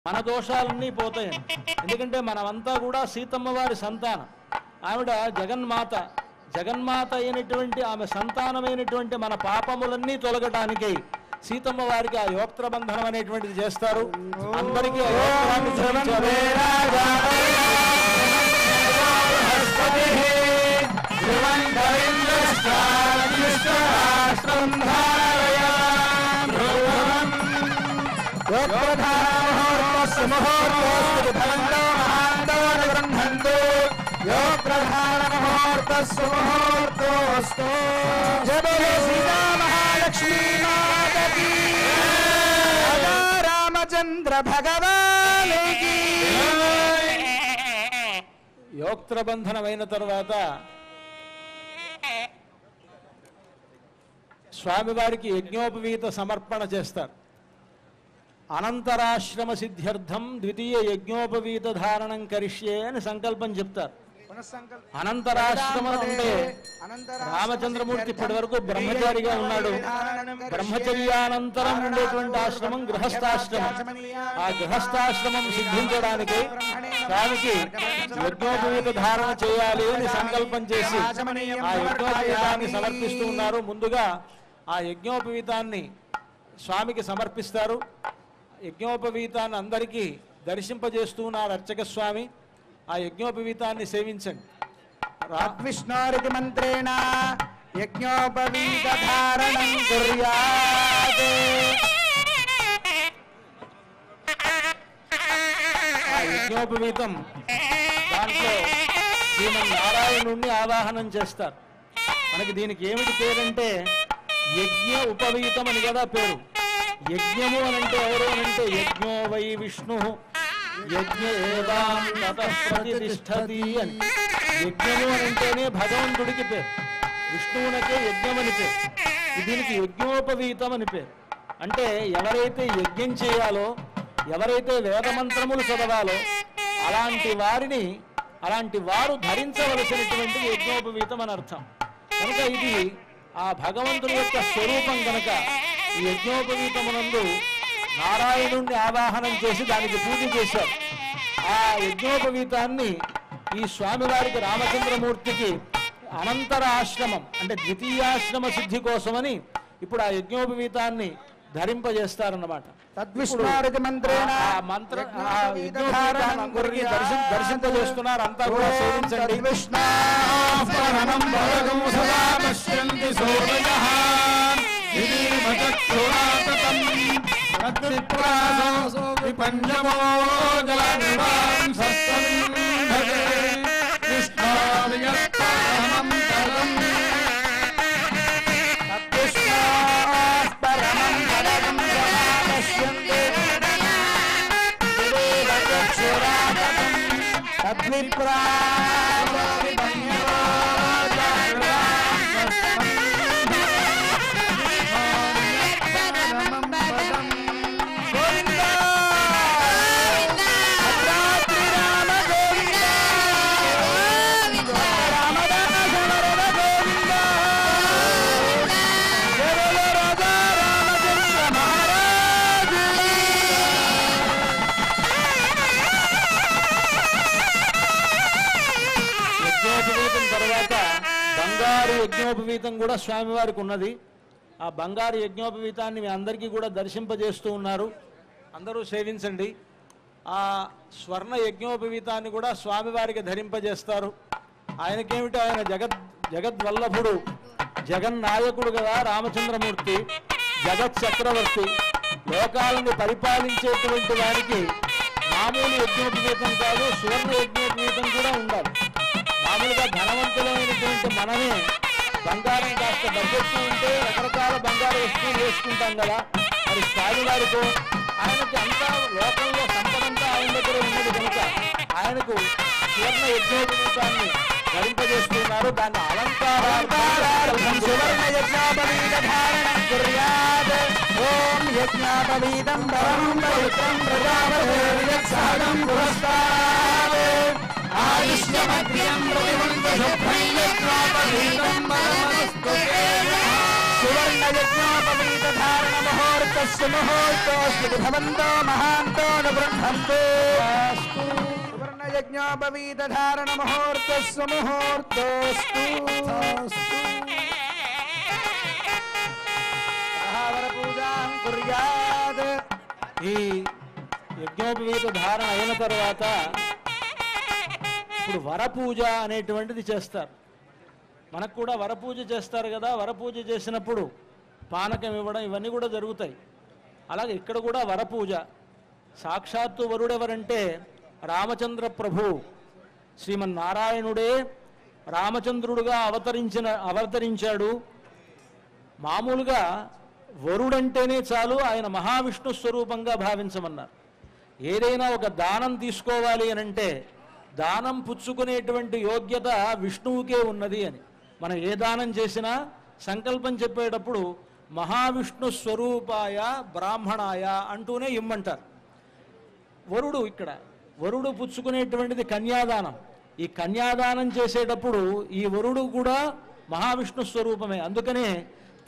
మన దోషాలన్నీ పోతాయి. ఎందుకంటే మనమంతా కూడా సీతమ్మ వారి సంతానం. ఆవిడ జగన్మాత అయినటువంటి ఆమె సంతానమైనటువంటి మన పాపములన్నీ తొలగడానికి సీతమ్మ వారికి ఆ యోక్త్ర బంధనం అనేటువంటిది చేస్తారు. అందరికీ రామచంద్ర భగవానికి యోక్త్ర బంధనమైన తర్వాత స్వామివారికి యజ్ఞోపవీత సమర్పణ చేస్తారు. అనంతరాశ్రమ సిద్ధ్యర్థం ద్వితీయ యజ్ఞోపవీత ధారణం కరిష్యే అని సంకల్పం చెప్తారు. అనంతరాశ్రమం అంటే రామచంద్రమూర్తి ఇప్పటి వరకు బ్రహ్మచారిగా ఉన్నాడు. బ్రహ్మచర్యానంతరం ఉండేటువంటి ఆశ్రమం గృహస్థాశ్రమం. ఆ గృహస్థాశ్రమం సిద్ధించడానికి స్వామికి యజ్ఞోపవీత ధారణ చేయాలి అని సంకల్పం చేసి ఆ యజ్ఞోపవీతాన్ని సమర్పిస్తూ ఉన్నారు. ముందుగా ఆ యజ్ఞోపవీతాన్ని స్వామికి సమర్పిస్తారు. యజ్ఞోపవీతాన్ని అందరికీ దర్శింపజేస్తూ ఉన్నారు అర్చక స్వామి. ఆ యజ్ఞోపవీతాన్ని సేవించండి. విష్ణోరితి మంత్రేణ యజ్ఞోపవీత ధారణం కుర్యాత్. ఆ యజ్ఞోపవీతం దాంట్లో శ్రీమన్నారాయణుణ్ణి ఆవాహనం చేస్తారు. మనకి దీనికి ఏమిటి పేరంటే యజ్ఞ ఉపవీతం అని కదా పేరు. యజ్ఞము అనంటే ఎవరు అనంటే యజ్ఞో వై విష్ణు యజ్ఞ ఏవాం తతః ప్రతిష్ఠతి అని. యజ్ఞము అనంటేనే భగవంతుడికి పేరు, విష్ణువునకే యజ్ఞం అని పేరు. దీనికి యజ్ఞోపవీతం అని పేరు. అంటే ఎవరైతే యజ్ఞం చేయాలో, ఎవరైతే వేదమంత్రములు చదవాలో అలాంటి వారు ధరించవలసినటువంటి యజ్ఞోపవీతం అని అర్థం. కనుక ఇది ఆ భగవంతుని యొక్క స్వరూపం కనుక ఈ యజ్ఞోపవీతమునందు నారాయణుణ్ణి ఆవాహనం చేసి దానికి పూజ చేశారు. ఆ యజ్ఞోపవీతాన్ని ఈ స్వామివారికి రామచంద్రమూర్తికి అనంతర ఆశ్రమం అంటే ద్వితీయాశ్రమ సిద్ధి కోసమని ఇప్పుడు ఆ యజ్ఞోపవీతాన్ని ధరింపజేస్తారన్నమాట. దర్శింపజేస్తున్నారు. అంతా కూడా సేవించండి. యజ్ఞోపవీతం కూడా స్వామివారికి ఉన్నది. ఆ బంగారు యజ్ఞోపవీతాన్ని మీ అందరికీ కూడా దర్శింపజేస్తూ ఉన్నారు. అందరూ సేవించండి. ఆ స్వర్ణ యజ్ఞోపవీతాన్ని కూడా స్వామివారికి ధరింపజేస్తారు. ఆయనకేమిటి, ఆయన జగద్వల్లభుడు, జగన్నాయకుడు కదా రామచంద్రమూర్తి, జగత్ చక్రవర్తి. లోకాలను పరిపాలించేటువంటి వారికి మామూలు యజ్ఞోపవీతం కాదు, సువర్ణ యజ్ఞోపవీతం కూడా ఉండాలి. మామూలుగా ధనవంతులైనటువంటి మనమే బంగారం కాస్త బడ్జెట్ ఉంటే రకరకాల బంగారు వస్తువులు వేసుకుంటాం కదా. మరి స్వామివారితో ఆయనకి అంతా లోకంలో సంపదంతా ఆయన దగ్గర ఉన్నది కనుక ఆయనకు సువర్ణ యజ్ఞోపవీతాన్ని ధరింపజేస్తున్నారు. దాన్ని అలంకారార్థం సువర్ణ యజ్ఞోపవీత ధారణం కుర్యాత్. ఓం యజ్ఞోపవీతం పరమం పవిత్రం ప్రజాపతిర్యత్సాదం పురస్తాత్. ఆయుష్యమగ్ర్యం ప్రతిమంత శుభ్రం యజ్ఞోపవీతం పరమస్తు. సువర్ణ యజ్ఞోపవీత ధారణ ముహూర్త సుముహూర్తోస్తు భవంతో మహాంతో నిబృంహంతు సువర్ణయజ్ఞోపవీతధారణ ముహూర్త సుముహూర్తోస్తు పూజాం కుర్యాత్. ఈ యజ్ఞోపవీత ధారణ అయిన తర్వాత ఇప్పుడు వరపూజ అనేటువంటిది చేస్తారు. మనకు కూడా వరపూజ చేస్తారు కదా. వరపూజ చేసినప్పుడు పానకం ఇవ్వడం ఇవన్నీ కూడా జరుగుతాయి. అలాగే ఇక్కడ కూడా వరపూజ. సాక్షాత్తు వరుడెవరంటే రామచంద్ర ప్రభు శ్రీమన్నారాయణుడే రామచంద్రుడుగా అవతరించాడు. మామూలుగా వరుడంటేనే చాలు ఆయన మహావిష్ణు స్వరూపంగా భావించమన్నారు. ఏదైనా ఒక దానం తీసుకోవాలి అనంటే దానం పుచ్చుకునేటువంటి యోగ్యత విష్ణువుకే ఉన్నది అని. మనం ఏ దానం చేసినా సంకల్పం చెప్పేటప్పుడు మహావిష్ణు స్వరూపాయ బ్రాహ్మణాయ అంటూనే ఇమ్మంటారు. వరుడు ఇక్కడ వరుడు పుచ్చుకునేటువంటిది కన్యాదానం. ఈ కన్యాదానం చేసేటప్పుడు ఈ వరుడు కూడా మహావిష్ణు స్వరూపమే. అందుకనే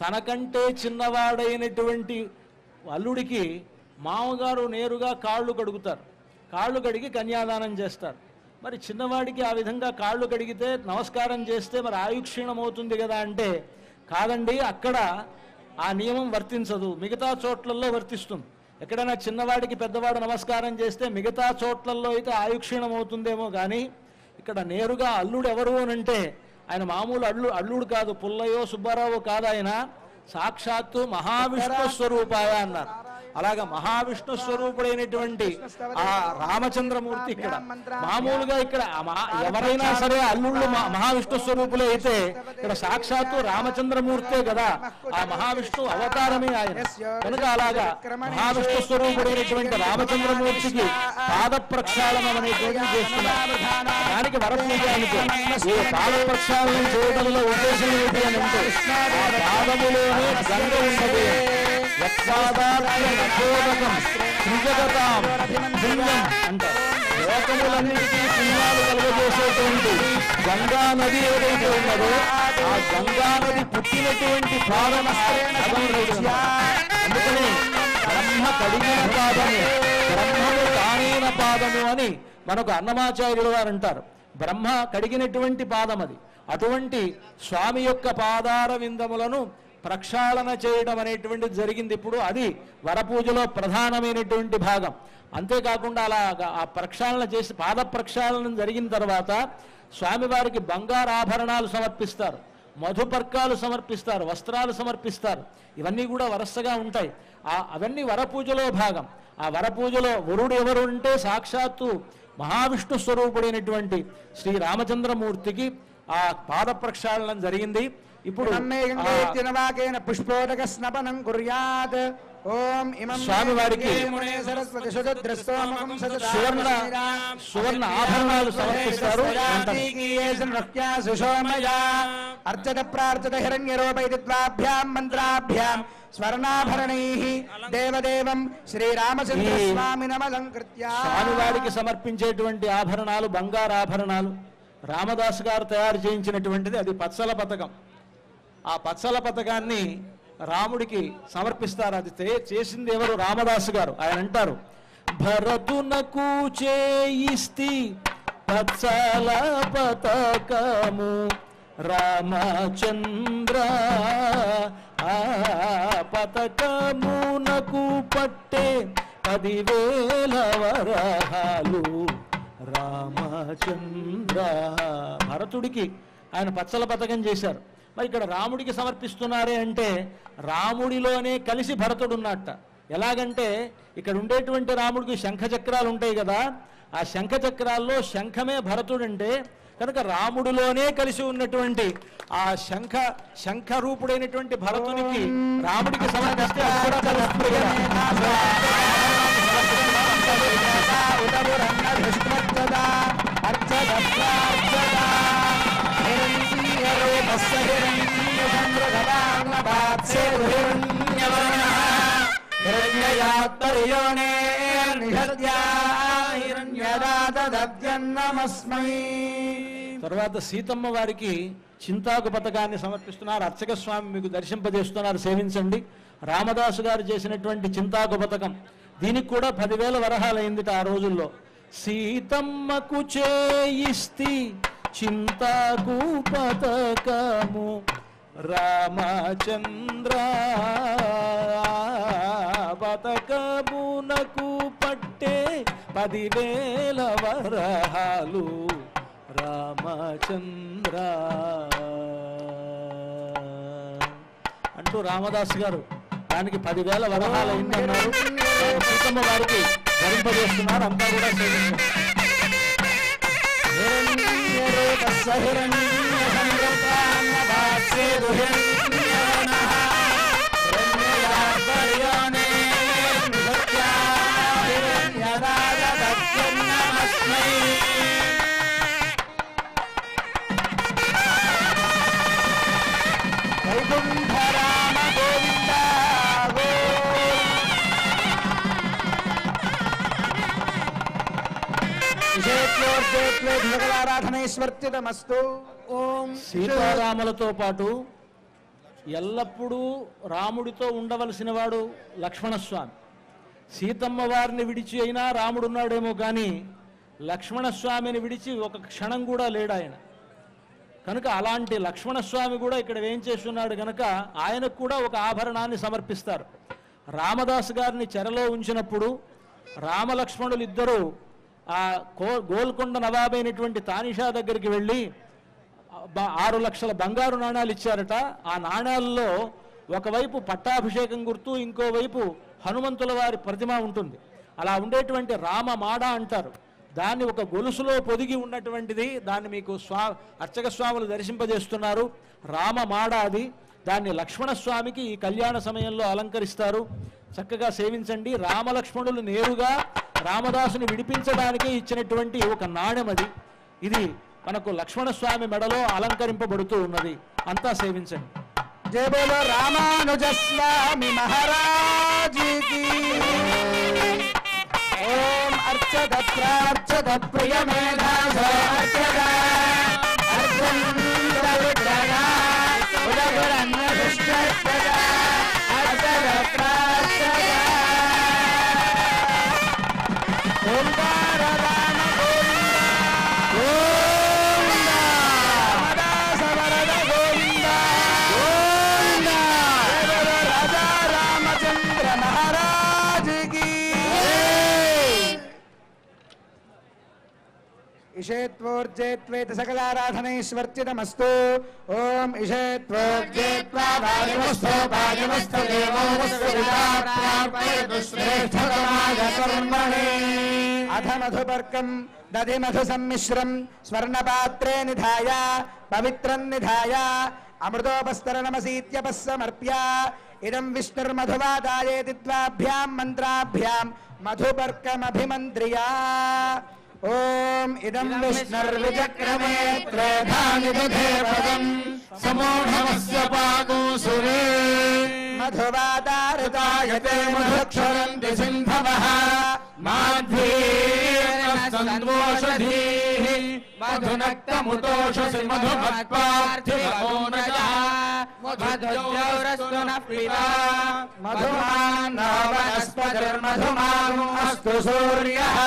తనకంటే చిన్నవాడైనటువంటి అల్లుడికి మామగారు నేరుగా కాళ్ళు కడుగుతారు. కాళ్ళు కడిగి కన్యాదానం చేస్తారు. మరి చిన్నవాడికి ఆ విధంగా కాళ్ళు కడిగితే నమస్కారం చేస్తే మరి ఆయుక్షీణం అవుతుంది కదా అంటే కాదండి, అక్కడ ఆ నియమం వర్తించదు, మిగతా చోట్లలో వర్తిస్తుంది. ఎక్కడైనా చిన్నవాడికి పెద్దవాడు నమస్కారం చేస్తే మిగతా చోట్లలో అయితే ఆయుక్షీణం అవుతుందేమో కానీ ఇక్కడ నేరుగా అల్లుడు ఎవరు అనంటే ఆయన మామూలు అల్లుడు కాదు, పుల్లయ్యో సుబ్బారావు కాదు, ఆయన సాక్షాత్తు మహావిష్ణు స్వరూపాయ అన్నారు. అలాగా మహావిష్ణు స్వరూపుడైనటువంటి ఆ రామచంద్రమూర్తి ఇక్కడ మామూలుగా ఇక్కడ ఎవరైనా సరే అల్లుళ్ళు మహావిష్ణు స్వరూపులే అయితే ఇక్కడ సాక్షాత్తు రామచంద్రమూర్తే కదా, ఆ మహావిష్ణు అవతారమే ఆయన. కనుక అలాగా మహావిష్ణు స్వరూపుడైనటువంటి రామచంద్రమూర్తికి పాద ప్రక్షాళనం అనేటువంటి చేస్తున్నారు. దానికి వరపూజానికి ఈ పాద ప్రక్షాళనం చేయడంలో ఉద్దేశం ఏంటి అని అంటే ఆ పాదములోనే గంగ ఉన్నది. అంటారు. లోకములన్నిటికీ పుణ్యాలు కలుగజేసేటువంటి గంగా నది ఏదైతే ఉన్నదో ఆ గంగా నది పుట్టినటువంటి పాదం. అందుకని బ్రహ్మ కడిగిన పాదము, బ్రహ్మము కానైన పాదము అని మనకు అన్నమాచార్యులు వారు అంటారు. బ్రహ్మ కడిగినటువంటి పాదం అది. అటువంటి స్వామి యొక్క పాదార విందములను ప్రక్షాళన చేయడం అనేటువంటిది జరిగింది. ఇప్పుడు అది వరపూజలో ప్రధానమైనటువంటి భాగం. అంతేకాకుండా అలా ఆ ప్రక్షాళన చేసి పాద ప్రక్షాళన జరిగిన తర్వాత స్వామివారికి బంగారు ఆభరణాలు సమర్పిస్తారు, మధుపర్కాలు సమర్పిస్తారు, వస్త్రాలు సమర్పిస్తారు. ఇవన్నీ కూడా వరసగా ఉంటాయి. అవన్నీ వరపూజలో భాగం. ఆ వరపూజలో వరుడు ఎవరు అంటే సాక్షాత్తు మహావిష్ణు స్వరూపుడైనటువంటి శ్రీ రామచంద్రమూర్తికి ఆ పాద ప్రక్షాళన జరిగింది. ఇప్పుడు పుష్పోదక స్నపనం కుర్యాత్. ఓం ఇమం స్వామివారికి సువర్ణ ఆభరణాలు సమర్పిస్తారు. అర్చత ప్రార్చత హిరణ్యరూపైత్వాభ్యాం మంత్రాభ్యాం స్వర్ణాభరణైః దేవదేవం శ్రీరామచంద్ర స్వామినమలంకృత్య. స్వామివారికి సమర్పించేటువంటి ఆభరణాలు బంగారు ఆభరణాలు రామదాసు గారు తయారు చేయించినటువంటిది. అది పచ్చల పథకం. ఆ పచ్చల పథకాన్ని రాముడికి సమర్పిస్తారు. అది చేసింది ఎవరు? రామదాసు గారు. ఆయన అంటారు, భరతునకు చేయిస్తి పచ్చల పథకము రామచంద్ర, ఆ పథకమునకు పట్టే 10,000 వరహాలు రామచంద్ర. భరతుడికి ఆయన పచ్చల పథకం చేశారు. మరి ఇక్కడ రాముడికి సమర్పిస్తున్నారే అంటే రాముడిలోనే కలిసి భరతుడు ఉన్నట్ట. ఎలాగంటే ఇక్కడ ఉండేటువంటి రాముడికి శంఖచక్రాలు ఉంటాయి కదా, ఆ శంఖచక్రాల్లో శంఖమే భరతుడంటే కనుక రాముడిలోనే కలిసి ఉన్నటువంటి ఆ శంఖ రూపుడైనటువంటి భరతునికి రాముడికి సమర్పిస్తే అది కూడా కలుస్తుంది కదా. తర్వాత సీతమ్మ వారికి చింతాకు పథకాన్ని సమర్పిస్తున్నారు. అర్చక స్వామి మీకు దర్శింపజేస్తున్నారు, సేవించండి. రామదాసు గారు చేసినటువంటి చింతాకు పథకం, దీనికి కూడా 10,000 వరహాలైందిట ఆ రోజుల్లో. సీతమ్మకు చేయిస్తి చింతాకు పథకము రామచంద్ర పథకమునకు పట్టే 10,000 వరహాలు రామచంద్ర అంటూ రామదాసు గారు దానికి 10,000 వరహాలు అయిందన్నారు. సీతమ్మ వారికి ధరింపజేస్తున్నారు. అంతా కూడా సీతారాములతో పాటు ఎల్లప్పుడూ రాముడితో ఉండవలసిన వాడు లక్ష్మణస్వామి. సీతమ్మ వారిని విడిచి అయినా రాముడు ఉన్నాడేమో కానీ లక్ష్మణస్వామిని విడిచి ఒక క్షణం కూడా లేడు ఆయన. కనుక అలాంటి లక్ష్మణస్వామి కూడా ఇక్కడ ఏం చేస్తున్నాడు కనుక ఆయనకు కూడా ఒక ఆభరణాన్ని సమర్పిస్తారు. రామదాసు గారిని చెరలో ఉంచినప్పుడు రామలక్ష్మణులు ఇద్దరూ ఆ గోల్కొండ నవాబైనటువంటి తానిషా దగ్గరికి వెళ్ళి 6 లక్షల బంగారు నాణాలు ఇచ్చారట. ఆ నాణాల్లో ఒకవైపు పట్టాభిషేకం గుర్తు, ఇంకోవైపు హనుమంతుల వారి ప్రతిమ ఉంటుంది. అలా ఉండేటువంటి రామ మాడ అంటారు. దాన్ని ఒక గొలుసులో పొదిగి ఉన్నటువంటిది, దాన్ని మీకు అర్చక స్వాములు దర్శింపజేస్తున్నారు. రామ మాడ అది. దాన్ని లక్ష్మణస్వామికి ఈ కళ్యాణ సమయంలో అలంకరిస్తారు. చక్కగా సేవించండి. రామలక్ష్మణులు నేరుగా రామదాసుని విడిపించడానికి ఇచ్చినటువంటి ఒక నాణెం అది. ఇది మనకు లక్ష్మణస్వామి మెడలో అలంకరింపబడుతూ ఉన్నది. అంతా సేవించండి. జయ బోలో రామానుజ స్వామి మహారాజుకి. ఓం అర్చక ప్రార్చక ప్రియ మేధాస అర్చక इषेत्वोर्जेत्वेत सकलाराधनैश्वर्चितमस्तु। ओम इषेत्वोर्जेत्वा वायुमस्तु वायुमस्तु देवोमस्तु विदाप्रार्पयतु श्रेष्ठतमाय कर्मणे। अथ मधुपर्कं दधि मधुसम्मिश्रं स्वर्णपात्रे निधाय पवित्रं निधाय अमृतोपस्तरणमसीत्यपस्समर्प्य इदं विष्णुर्मधुवादायेति द्वाभ्यां मन्त्राभ्यां मधुपर्कमभिमन्त्र्या। ओम इदं विष्णुर्विचक्रमे त्रेधानि दधे पदं समूढमस्य पागुसुरे मधुवादारतायते मधुक्षरन्ति सिन्धवः माध्वीर्नस्तन्द्वोषधीः मधुनक्तमुतोषसि मधुमत्पार्थिवोनजः मधुजौरस्तु नः पिबा मधुमानो वनस्पतिर्मधुमानो अस्तु सूर्यः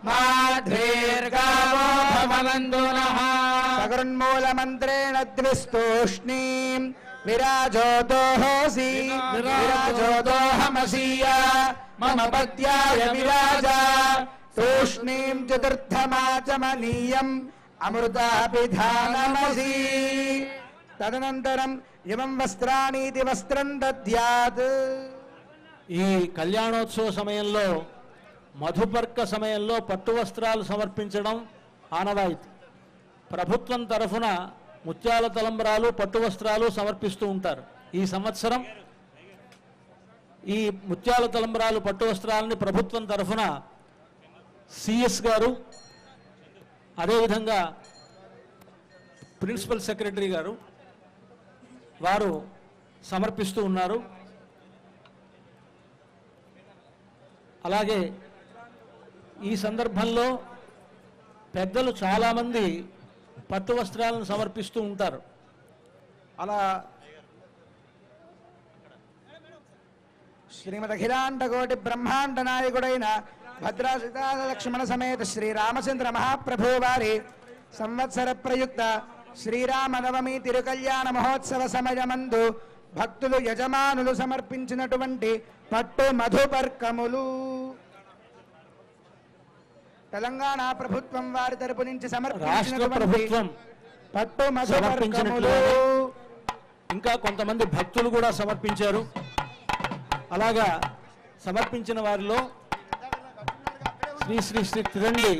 माध्वीर्गावो भवन्तुनः। सगुन्मूलमन्त्रेण द्विस्तूष्णीं विराजोदोहोऽसि विराजोदोऽहमसीया मम पत्याय विराजा तूष्णीं चतुर्थमाचमनीयम् अमृताभिधानमसि। तदनन्तरम् इमं वस्त्राणीति वस्त्रं दद्यात्। ఈ కళ్యాణోత్సవ సమయంలో మధుపర్క సమయంలో పట్టు వస్త్రాలు సమర్పించడం ఆనవాయితీ. ప్రభుత్వం తరఫున ముత్యాల తలంబ్రాలు పట్టు వస్త్రాలు సమర్పిస్తూ ఉంటారు. ఈ సంవత్సరం ఈ ముత్యాల తలంబ్రాలు పట్టు వస్త్రాలని ప్రభుత్వం తరఫున సిఎస్ గారు, అదేవిధంగా ప్రిన్సిపల్ సెక్రటరీ గారు వారు సమర్పిస్తూ ఉన్నారు. అలాగే ఈ సందర్భంలో పెద్దలు చాలామంది పట్టు వస్త్రాలను సమర్పిస్తూ ఉంటారు. అలా శ్రీమదఖిలాండకోటి బ్రహ్మాండ నాయకుడైన భద్రా సీతారామ లక్ష్మణ సమేత శ్రీరామచంద్ర మహాప్రభు వారి సంవత్సర ప్రయుక్త శ్రీరామనవమి తిరుకల్యాణ మహోత్సవ సమయమందు భక్తులు యజమానులు సమర్పించినటువంటి పట్టు మధుపర్కములు తెలంగాణ ప్రభుత్వం వారి తరపు నుంచి రాష్ట్ర సమర్పించినటువంటి ప్రభుత్వం పట్టు మధుపర్కములు ఇంకా కొంతమంది భక్తులు కూడా సమర్పించారు. అలాగా సమర్పించిన వారిలో శ్రీ శ్రీ శ్రీ తిరండి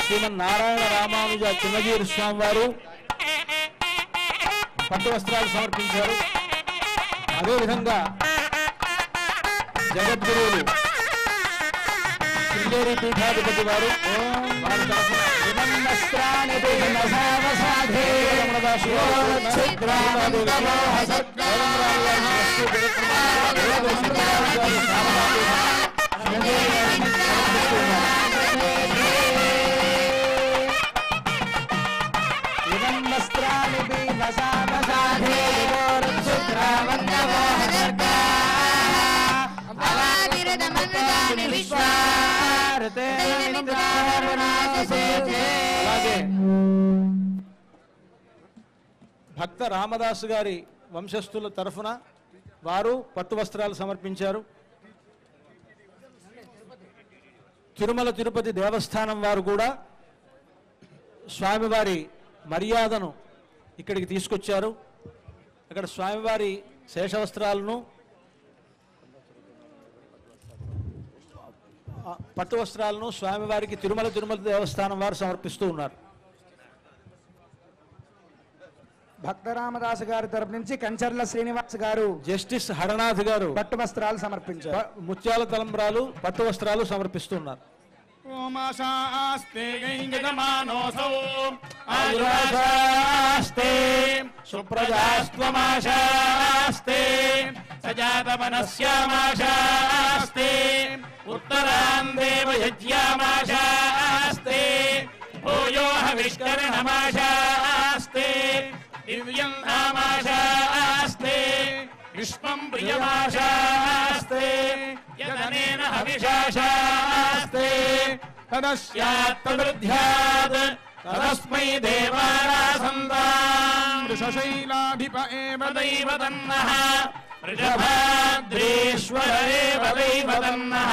శ్రీమన్నారాయణ రామానుజ చిన్నజీరు స్వామి వారు పట్టు వస్త్రాలు సమర్పించారు. అదేవిధంగా జగద్గురువులు శృంగేరి పీఠాధిపతి వారు వారి తరఫున అలాగే భక్త రామదాసు గారి వంశస్థుల తరఫున వారు పట్టు వస్త్రాలు సమర్పించారు. తిరుమల తిరుపతి దేవస్థానం వారు కూడా స్వామివారి మర్యాదను ఇక్కడికి తీసుకొచ్చారు. అక్కడ స్వామివారి శేషవస్త్రాలను పట్టు వస్త్రాలను స్వామివారికి తిరుమల దేవస్థానం వారు సమర్పిస్తూ ఉన్నారు. భక్త రామదాసు గారి తరపు నుంచి కంచర్ల శ్రీనివాస్ గారు జస్టిస్ హరనాథ్ గారు పట్టు వస్త్రాలు సమర్పించారు. ముత్యాల తలంబ్రాలు పట్టు వస్త్రాలు సమర్పిస్తున్నారు. ఓమాశాస్తే గైంగమానోసౌ ఆయురాశాస్తే సుప్రజాస్త్వమాశాస్తే సజాతమనస్యామాశాస్తే ఉత్తరాం దేవయజ్యామాశాస్తే భూయో హవిష్కరణమాశాస్తే దివ్యం నామాశాస్తే విశ్వం ప్రియమాశాస్తే యదనేన హవిషాశాస్తే తదస్యాత్తదృధ్యాత్ తదస్మై దేవానాసంతాం వృషశైలాధిప ఏవ దైవతన్నః వృషభాద్రీశ్వర ఏవ దైవతన్నః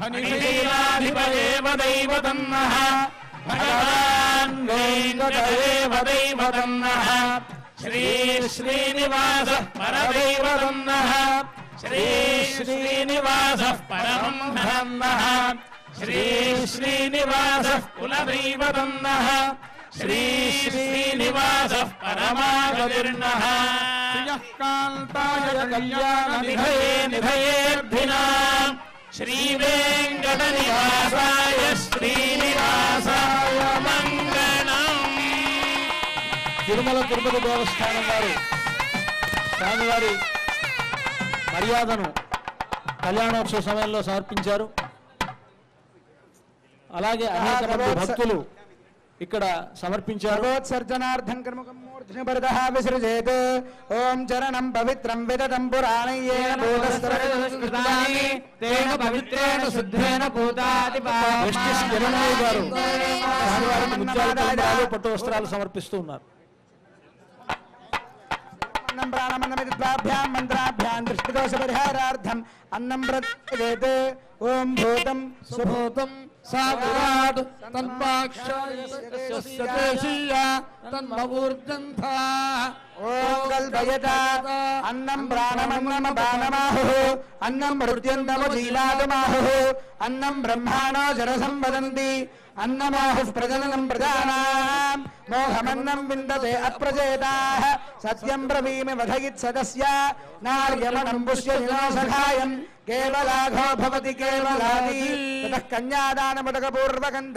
హనిశైలాధిప ఏవ దైవతన్నః భగవాన్ వెంకట ఏవ దైవతన్నః శ్రీ శ్రీనివాస పరదైవతన్నః శ్రీ శ్రీనివాస పరమం ధన్నః శ్రీ శ్రీనివాస కులదైవతన్నః శ్రీ శ్రీనివాస పరమాగతిర్నః కాంతాయ కళ్యాణ నిధయే నిధయేర్భినాం శ్రీ వెంకట నివాసాయ శ్రీనివాసాయ మంగళం. తిరుమల తిరుపతి దేవస్థానం వారు స్వామివారి మర్యాదను కళ్యాణోత్సవ సమయంలో సమర్పించారు. అలాగే అనేక మంది భక్తులు ఇక్కడ సమర్పించారు. భగవత్సర్జనార్థం కర్మకం మూర్ధ్ని భరతః విసృజేత్. ఓం చరణం పవిత్రం విదతం పురాణయ్యేన భూతస్థరాని తేన పవిత్రేణ శుద్ధేన భూతాది జస్టిస్ కిరణయ్య గారు స్వామివారికి ముత్యాల తలంబ్రాలు పట్టు వస్త్రాలు సమర్పిస్తూ ఉన్నారు. అన్నం ప్రాణమన్నమిద్వాభ్యాం మంత్రాభ్యాం దృష్టిదోష పరిహారార్థం అన్నం ప్రతిజేత్. ఓం భూతం సుభూతం సాగరాట్ తన్మాక్షీయ తన్మూర్జంథా ఓం కల్పయత అన్నం ప్రాణమన్నమ బాణమాహు అన్నం మృత్యుంతము జీలాదమాహు అన్నం బ్రహ్మాణో జరసం వదంతి అన్నమాహు ప్రజననం ప్రజానాం మోహమన్నం విందతే అప్రజేతాః సత్యం బ్రవీమి వధయిత్ సదస్య నార్యమణం పుష్యజినో సఖాయం కేవలాఘో భవతి కేవలాది తతః కన్యాదానముదకపూర్వకం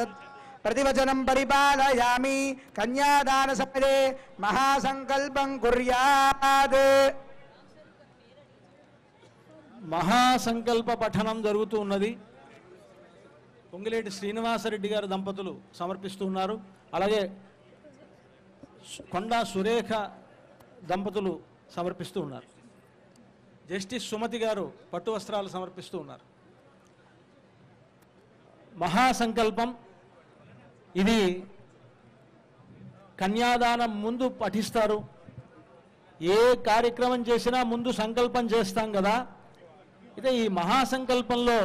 ప్రతివచనం పరిపాలయామి కన్యాదాన సమయే మహాసంకల్పం కుర్యాత్. మహాసంకల్ప పఠనం జరుగుతూ ఉన్నది. పొంగిలేటి శ్రీనివాసరెడ్డి గారు దంపతులు సమర్పిస్తున్నారు. అలాగే కొండా సురేఖ దంపతులు సమర్పిస్తూ ఉన్నారు. జస్టిస్ సుమతి గారు పట్టు వస్త్రాలు సమర్పిస్తూ ఉన్నారు. మహాసంకల్పం ఇది కన్యాదానం ముందు పఠిస్తారు. ఏ కార్యక్రమం చేసినా ముందు సంకల్పం చేస్తాం కదా. అయితే ఈ మహాసంకల్పంలో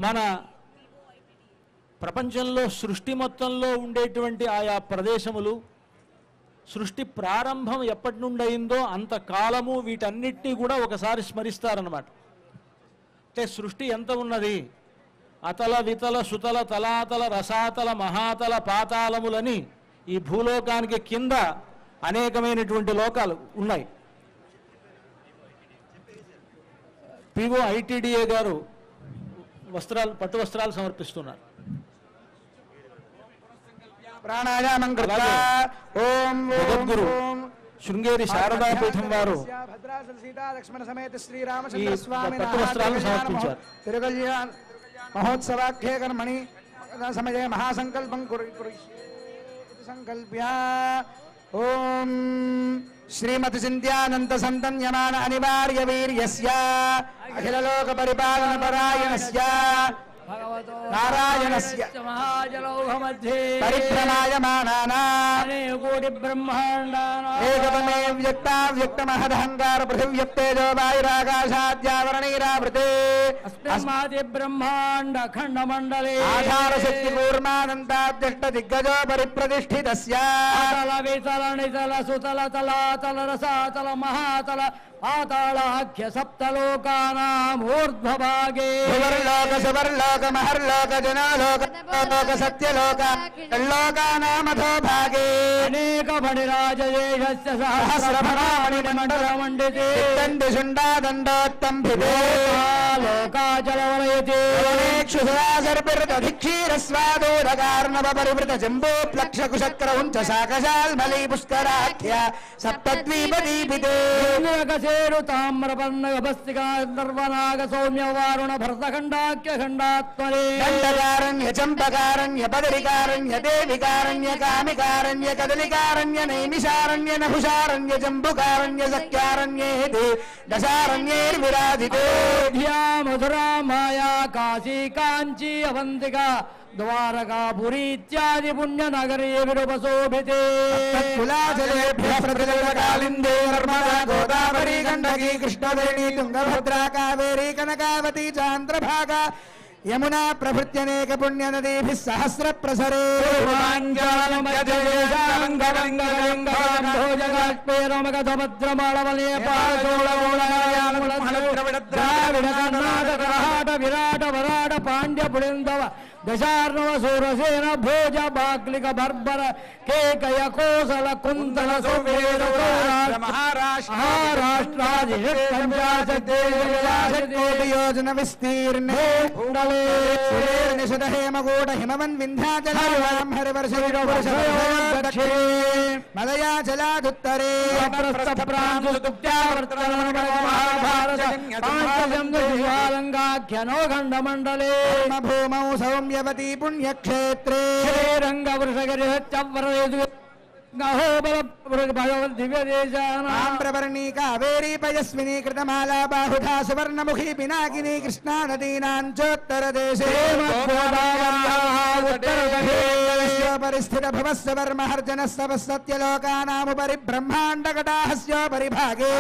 మన ప్రపంచంలో సృష్టి మొత్తంలో ఉండేటువంటి ఆయా ప్రదేశములు, సృష్టి ప్రారంభం ఎప్పటి నుండి అయిందో అంతకాలము వీటన్నిటినీ కూడా ఒకసారి స్మరిస్తారన్నమాట. అంటే సృష్టి ఎంత ఉన్నది, అతల వితల సుతల తలాతల రసాతల మహాతల పాతాళములని ఈ భూలోకానికి కింద అనేకమైనటువంటి లోకాలు ఉన్నాయి. పిఓ ఐటీడీఏ గారు పట్టు వస్త్రాలు సమర్పిస్తున్నారు. ప్రాణాయామం కృత్వా ఓం జగద్గురు శృంగేరి శారదాపీఠం వారు భద్రాచల సీతా లక్ష్మణ సమేత శ్రీరామచంద్ర స్వామి పట్టు వస్త్రాలను సమర్పించారు. తిరుకల్యాణ మహోత్సవాఖ్యే కర్మణి సమయే మహాసంకల్పం సంకల్ప్య ఓం శ్రీమతి చింత్యానంత సంతన్యమాన అనివార్య వీర్యస్య అఖిల లోక పరిపాలన పరాయణస్య నారాయణస్య పరిభ్రమాయమానానాం కోటి బ్రహ్మాండానాం ఏకతమే వ్యక్తావ్యక్తమహదహంకార పృథివ్యక్తేజో వాయురాకాశాద్యావరణైరావృతే అస్మాది బ్రహ్మాండ ఖండ మండలే ఆధార శక్తి కూర్మానంతాద్యష్ట దిగ్గజో పరిప్రతిష్ఠితస్య అతల వితల నితల సుతల తలాతల రసాతల మహాతల పాతాళాఖ్య సప్తలోకానాం ఊర్ధ్వభాగే భువర్లోక సువర్లోక మహర్లోక జనలోక లోక సత్యలోక లోకానామథో భాగే అనేక ఫణిరాజయేషస్య సహస్రఫణామణి మండల మండితే దండుషుండాదండోత్తంభితే లోకాచలవలయతే క్షీరస్వాదోదకార్ణవ పరివృత జంబో ప్లక్ష కుశక్రౌంచ శాకశాల్మలీ పుష్కరాఖ్య సప్తద్వీపదీపితే సేరు తామ్రపర్ణగభస్తికా నర్వనాగ సౌమ్య వారుణ భరతఖండాఖ్య ఖండాత్మనే దండకారణ్య చంపకారణ్య బదరికారణ్య దేవికారణ్య కామికారణ్య కదలికారణ్య నైమిషారణ్య నభుషారణ్య జంబుకారణ్య సఖ్యారణ్యేతి దశారణ్యేర్విరాజితే అయోధ్యా మధురా మాయా కాశీ కాంచీ అవంతికా ద్వారకాపురి ఇత్యాది పుణ్యనగరీ విరుపశోభితే కులాచలేభ్య ప్రతికాలిందే నర్మదా గోదావరి గండకీ కృష్ణవేణి తుంగభద్రా కావేరీ కనకావతి చాంద్రభాగ యమునా ప్రభృత్యనేక పుణ్యనదీభిः సహస్ర ప్రసరే విరాట వరాట పాండ్య పుడిందవ దశార్ణవ సూరసేన భోజ బాగ్లిక బర్బర కేకయ కోసల కుంతల సువేద మహారాష్ట్రాది కోటి యోజన విస్తీర్ణే నిషద హేమగూఢ హిమవన్ వింధ్యాచలాం హరివర్ష దక్షిణే మలయాచలాదుత్తరే ంగాఖ్యనో ఖండ మండలే భూమౌ సౌమ్యవతీ పుణ్యక్షేత్రే రంగ వృషగిరి ఆంధ్రవర్ణీ కావేరీ పయస్వినీ కృతమాలా బాహుధా సువర్ణముఖీ పినాకినీ కృష్ణా నదీనాంచోత్తర దేశే పరిస్థిత భవస్వర్మహర్జన సత్యలోకానాముపరి బ్రహ్మాండకటాహస్యోపరి భాగే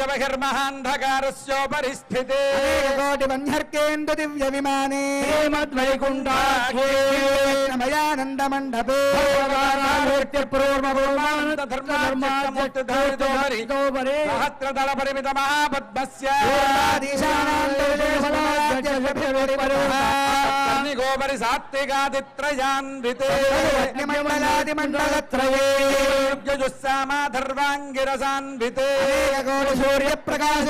బహిర్మహాంధకారస్యోపరిస్థితే కోటి వన్యర్కేందు దివ్య విమానే మయానంద మండపే సహస్రదళ పరిమిత మహాపద్మస్య గోపరి సాత్వికాదిత్రయాన్వితే యజుస్సామాధర్వాంగిరసాన్వితే సూర్య ప్రకాశ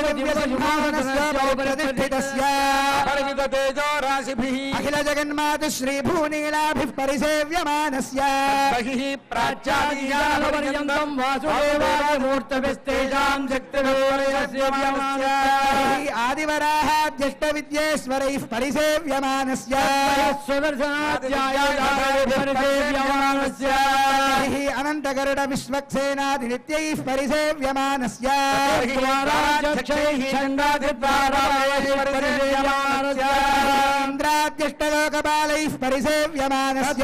పరిమిత తేజో రాశిభిః అఖిల జగన్మాత శ్రీ భూనీలాభిః పరిసేవ్యమానస్య బహిః ప్రాచ్యాదీయానపర్యంతం వాసుదేవాయ మూర్తవిస్తేజాం శక్తిర్వలయస్య ఆదివరాహాద్యష్ట విద్యేశ్వరైః పరిసేవ్యమానస్య అనంతగరుడ విశ్వక్సేనాది నిత్యైః పరిసేవ్యమానస్య ఇంద్రాద్యష్టలోకపాలైః పరిసేవ్యమానస్య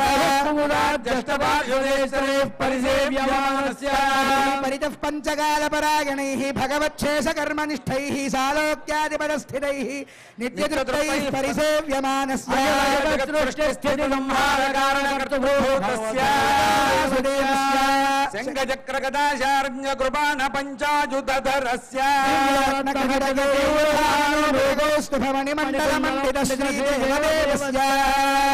పరితః పంచకాలపరాయణైః భగవచ్ఛేషకర్మనిష్టైః సాలోక్యాదిపదస్థితైః నిత్యతృప్తైః పరిసేవ్యమానస్య శంఖచక్రగదాశార్ణ్యకృపాణ పంచాయుధరస్య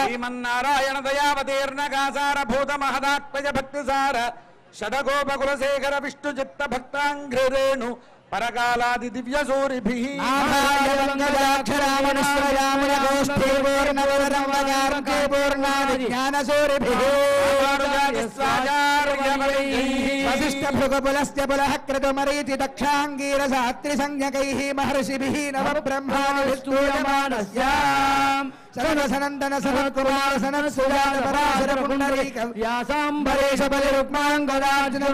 శ్రీమన్నారాయణ దయావతీర్ణకాసారభూత మహదాత్మజ భక్తిసార షడగోపకులశేఖర విష్ణు చిత్త భక్తాంఘ్రిరేణు పరకాలాది దివ్య సూరిభిః వశిష్ఠభృగపులస్య పులః క్రతుమరీతి దక్షాంగీరసాత్రిసంజ్ఞకైః మహర్షిభిః నవబ్రహ్మాణి స్తూయమానస్య సర్వసనందన సనత్కుమార సనత్సుజాత పరాశర పుండరీక వ్యాసాంబరేష బలిరుక్మాంగదార్జున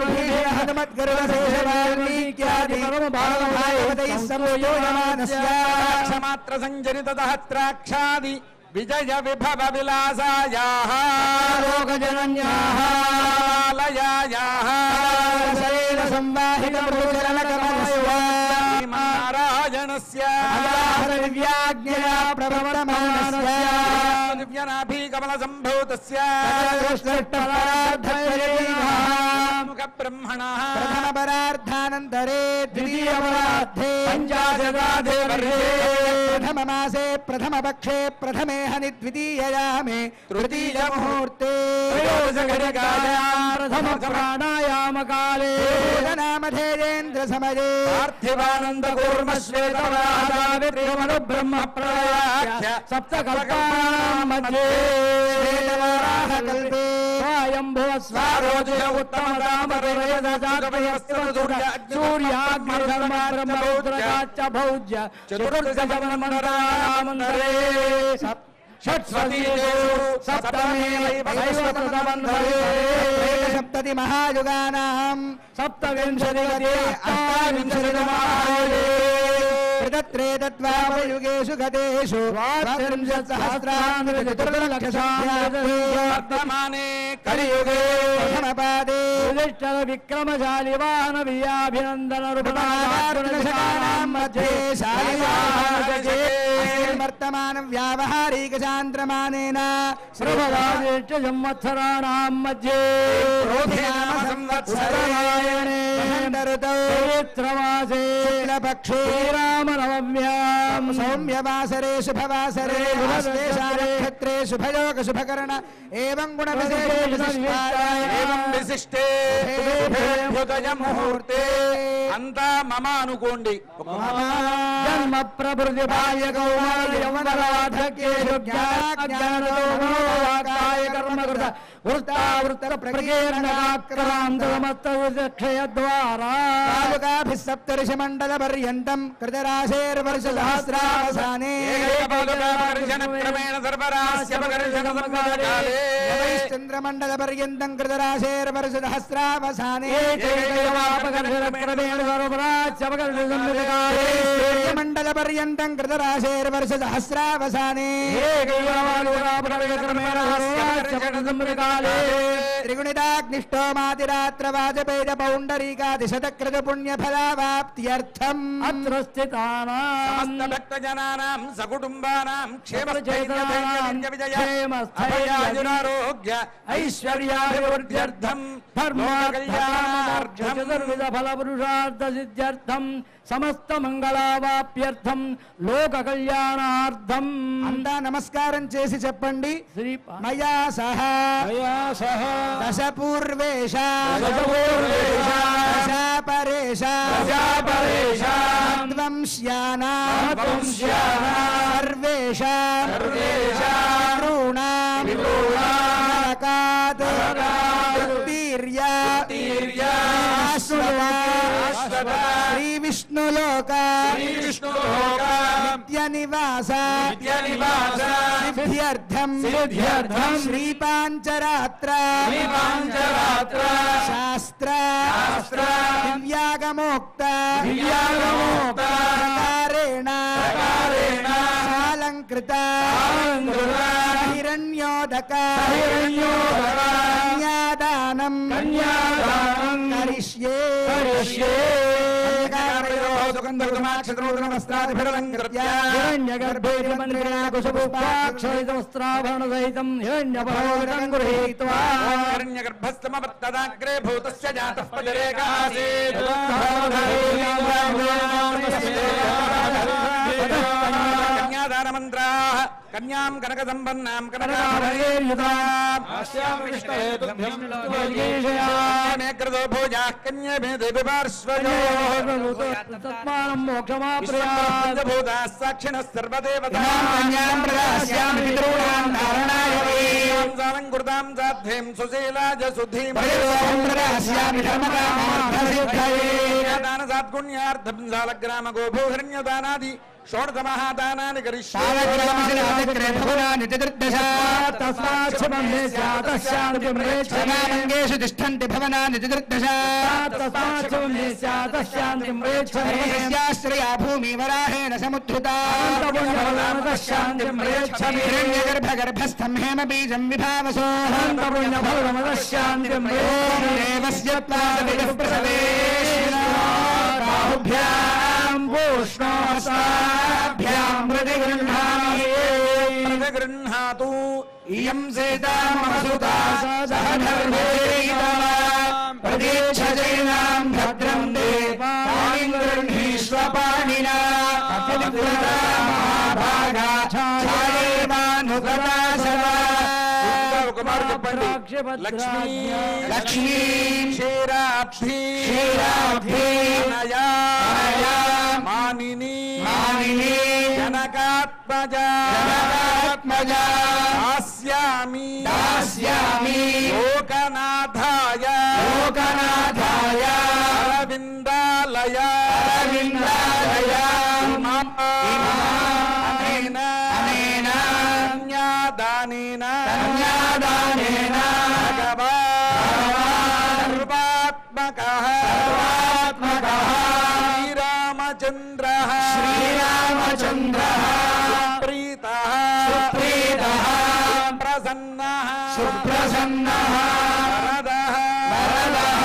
హనుమద్గరుడశేషవాల్మీక్యాది పరమభాగవతైః సమూయోయమానస్య క్షమాత్ర సంజనిత దహత్రాక్షాది విజయ విభవ విలాసాయాః లోకజనన్యాః లయాయాః శైల సంవాహిత మృదుచలనకమలస్య శ్రీమన్నారాయణస్య దివ్యాజ్ఞయా ప్రవర్తమానస్య దివ్యనాభీకమల సంభూతస్య ముఖ బ్రహ్మణః ప్రథమ పరార్థానంతరే ద్వితీయ పరార్థే ప్రథమ మాసే ప్రథమ పక్షే ప్రథమే హని ద్వితీయయామే తృతీయ ముహూర్తే ప్రథమ ప్రాణాయామ కాలే నామధేయేంద్ర సమయే పార్థివానంద కూర్మ శ్వేతవాదావిత్రిమను బ్రహ్మ ప్రళయాఖ్య సప్తకల్పానాం మధ్యే కల్పే స్వయంభువ స్వారోజుష ఉత్తమ సూర్యాగ్నిధర్మబ్రహ్మౌద్రగాచ్చ భౌజ్య చతుర్దశమన్మంతరే షట్స్వతీషు సప్తమే సప్తతి మహాయుగానాం సప్తవింశతి యుగేషు గతేషు వర్తమానే కలియుగే ప్రథమపాదే విక్రమశాలి వాహన వియాభినందన మధ్యే వర్తమానం వ్యావహారిక చాంద్రమానేన సంవత్సరాణం మధ్యే చైత్రమాసే పక్షే శ్రీరామనవమ్యాం సౌమ్యవాసరే శుభవాసరే నక్షత్రే శుభయోగ శుభకరణ ఏవం గుణ ఏవం విశిష్టే హృదయ ముహూర్తే అంతా మమ అనుకోండి. జన్మ ప్రభృతి బాల్య కౌమార యౌవన వార్ధక్యేషు జ్ఞానాయ కర్మకృత వృత్తావృత్త ప్రకీర్ణాక్రాంతమస్తక్షయ ద్వారా తాలుకాభిः సప్తర్షి మండల పర్యంతం కృతరాశేర్వర్ష సహస్రావసానే క్రమేణ సర్వరాశ్యపకర్షణకాలే చంద్రమండల పర్యంతం కృతరాశేర్వర్ష సహస్రావసానే మండల పర్యంతం కృతరాశేర్వర్ష సహస్రావసానే త్రిగుణితాగ్నిష్టోమాతిరాత్ర వాజపేయ పౌండరీకాదిశతకృత పుణ్యఫలావాప్త్యర్థం అత్ర స్థితానాం భక్త జనానాం సకుటుంబానాం క్షేమ విజయారోగ్య ఐశ్వర్యాభివృద్ధ్యర్థం చతుర్విధ ఫల పురుషార్థ సిద్ధ్యర్థం సమస్త మంగళావాప్యర్థం లోక కళ్యాణార్థం అంతా నమస్కారం చేసి చెప్పండి. శ్రీ మయా సహ దశ పూర్వేష ధ్వంస్యానా శ్రీ విష్ణులోక విద్యానివాస విద్యానివాస సిద్ధ్యర్థం సిద్ధ్యర్థం శ్రీపాంచరాత్ర శ్రీపాంచరాత్ర శాస్త్ర శాస్త్ర దివ్యాగమోక్త దివ్యాగమోక్త ప్రకారేణ ప్రకారేణ సాలంకృత సాలంకృత హిరణ్యోదక హిరణ్యోదక కన్యాదానం కన్యాదానం కరిష్యే కరిష్యే హిరణ్యగర్భేణ మంత్రిణా కుశపుష్పాక్షరితవస్త్రాభరణసహితం హిరణ్యపరోగతం గృహీత్వా హిరణ్యగర్భస్థమవర్తదాగ్రే భూతస్య జాతః పజరేకాసీత్ కన్యాదానమంత్రాः కన్యాం కనకసంపన్నాం కనకాభరణేర్యుతాం మేఘ్రదో భోజాः కన్యమే దేవి పార్శ్వయోః తత్మానం మోక్షమాప్నుయాత్ భూతాः సాక్షిణः సర్వదేవతాः కన్యాం ప్రదాస్యామి పితॄణాం ధారణాయ వై సాలంకృతాం సాధ్వీం సుశీలాజ సుధీం ఓం ప్రదాస్యామి ధర్మకామార్థసిద్ధయే దాన సాద్గుణ్యార్థం సాలగ్రామ గోభూహిరణ్యదానాది షోడశ మహాదానాన్ని కరిష్యామి తస్మాత్ శుభం మే స్యాత్ శాంతిం రేచ్ఛామి మంగేషు తిష్టంతి భవనాని చతుర్దశ తస్మాత్ శుభం మే స్యాత్ శాంతిం రేచ్ఛామి శ్రేయా భూమి వరాహేణ సముద్ధృతా శాంతిం రేచ్ఛామి హిరణ్యగర్భగర్భస్థం హేమ బీజం విభావసో శాంతిం దేవస్య త్వాసవిదుః ప్రసవేశ్వరా బాహుభ్యాం పూష్ణోస్తాభ్యాం ప్రతిగృహ్ణామి గృహ్ణాతు ఇయం సీతా మమ సుతా సహ ధర్మేణ ప్రతీక్షజైనాం భద్రం దేవాం గృహ్ణీష్వ పాణినా మహాభాగా ఛాయేవానుగతాసవా కుమారు చెప్పండి లక్ష్మీ లక్ష్మీ క్షీరాబ్ధి క్షీరాబ్ధి అనయా అనయా మానిని మానిని జనకాత్మజ జనకాత్మజా దాస్యామి దాస్యామి లోకనాథాయ లోకనాథాయ అరవిందాలయ అరవిందాలయ అనేన అనేన కన్యాదానేన కన్యాదానేన సర్వాత్మకః శ్రీరామచంద్రః శ్రీరామచంద్రః ప్రీతః సుప్రీతః ప్రసన్నః సుప్రసన్నః వరదః వరదః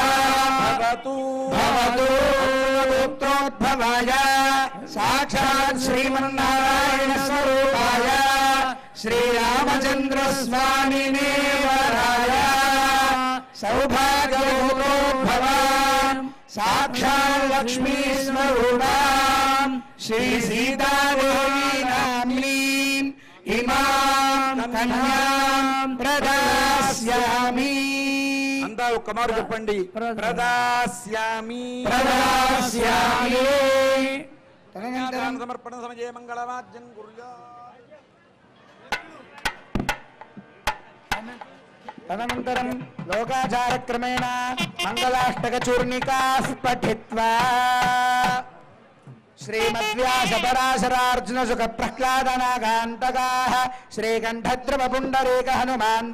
భవతు భవతు పుత్రోద్భవాయ సాక్షాత్ శ్రీమన్నారాయణ స్వరూపాయ శ్రీరామచంద్ర స్వామినే వరాయ సౌభాగ్యోద్భవాం సాక్షాత్ లక్ష్మీ స్వరూపాం శ్రీ సీతాదేవి నామ్నీం ఇమాం కన్యాం ప్రదాస్యామి అంతా ఒక్క మారు చెప్పండి ప్రదాస్యామి ప్రదాస్యామి కన్యాదాన సమర్పణ సమయే మంగళవాద్యం కుర్యాత్. తదనంతరం లోకాచారక్రమేణ మంగళాష్టకచూర్ణికాః పఠిత్వా శ్రీమద్వ్యాసపరాశరార్జునసుఖ ప్రహ్లాదనాగాంతకాః శ్రీకంఠద్రవ పుండరీక హనుమాన్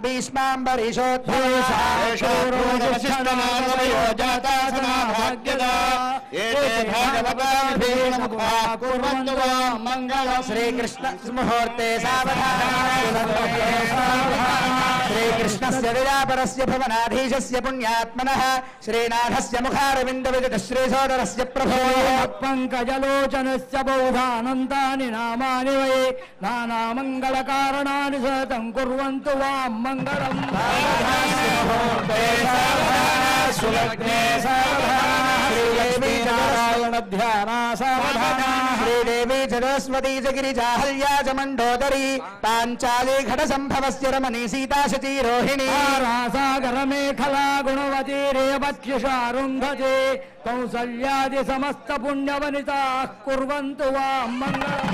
శ్రీకృష్ణ ముహూర్తే శ్రీకృష్ణస్య దయాపరస్య భవనాధీశస్య పుణ్యాత్మనః శ్రీనాథస్య ముఖారవిందవిదిత శ్రీసోదరస్య ప్రభో పంకజలోచనస్య బౌధానంతాని నామాని వై నానామంగళకారణాని సతం కుర్వంతు వాం మంగళం నారాయణ ధ్యాన శ్రీదేవి సరస్వతీ చ గిరిజాహల్యా చ మండోదరీ పాంచాలి ఘట సంభవస్య రమణీ సీతా శచీ రోహిణీ రాసాగర మేఖలా గుణవతీ రేవత్యుషారుంధతే కౌసల్యాది సమస్త పుణ్యవనితా కుర్వంతు వాం మంగళం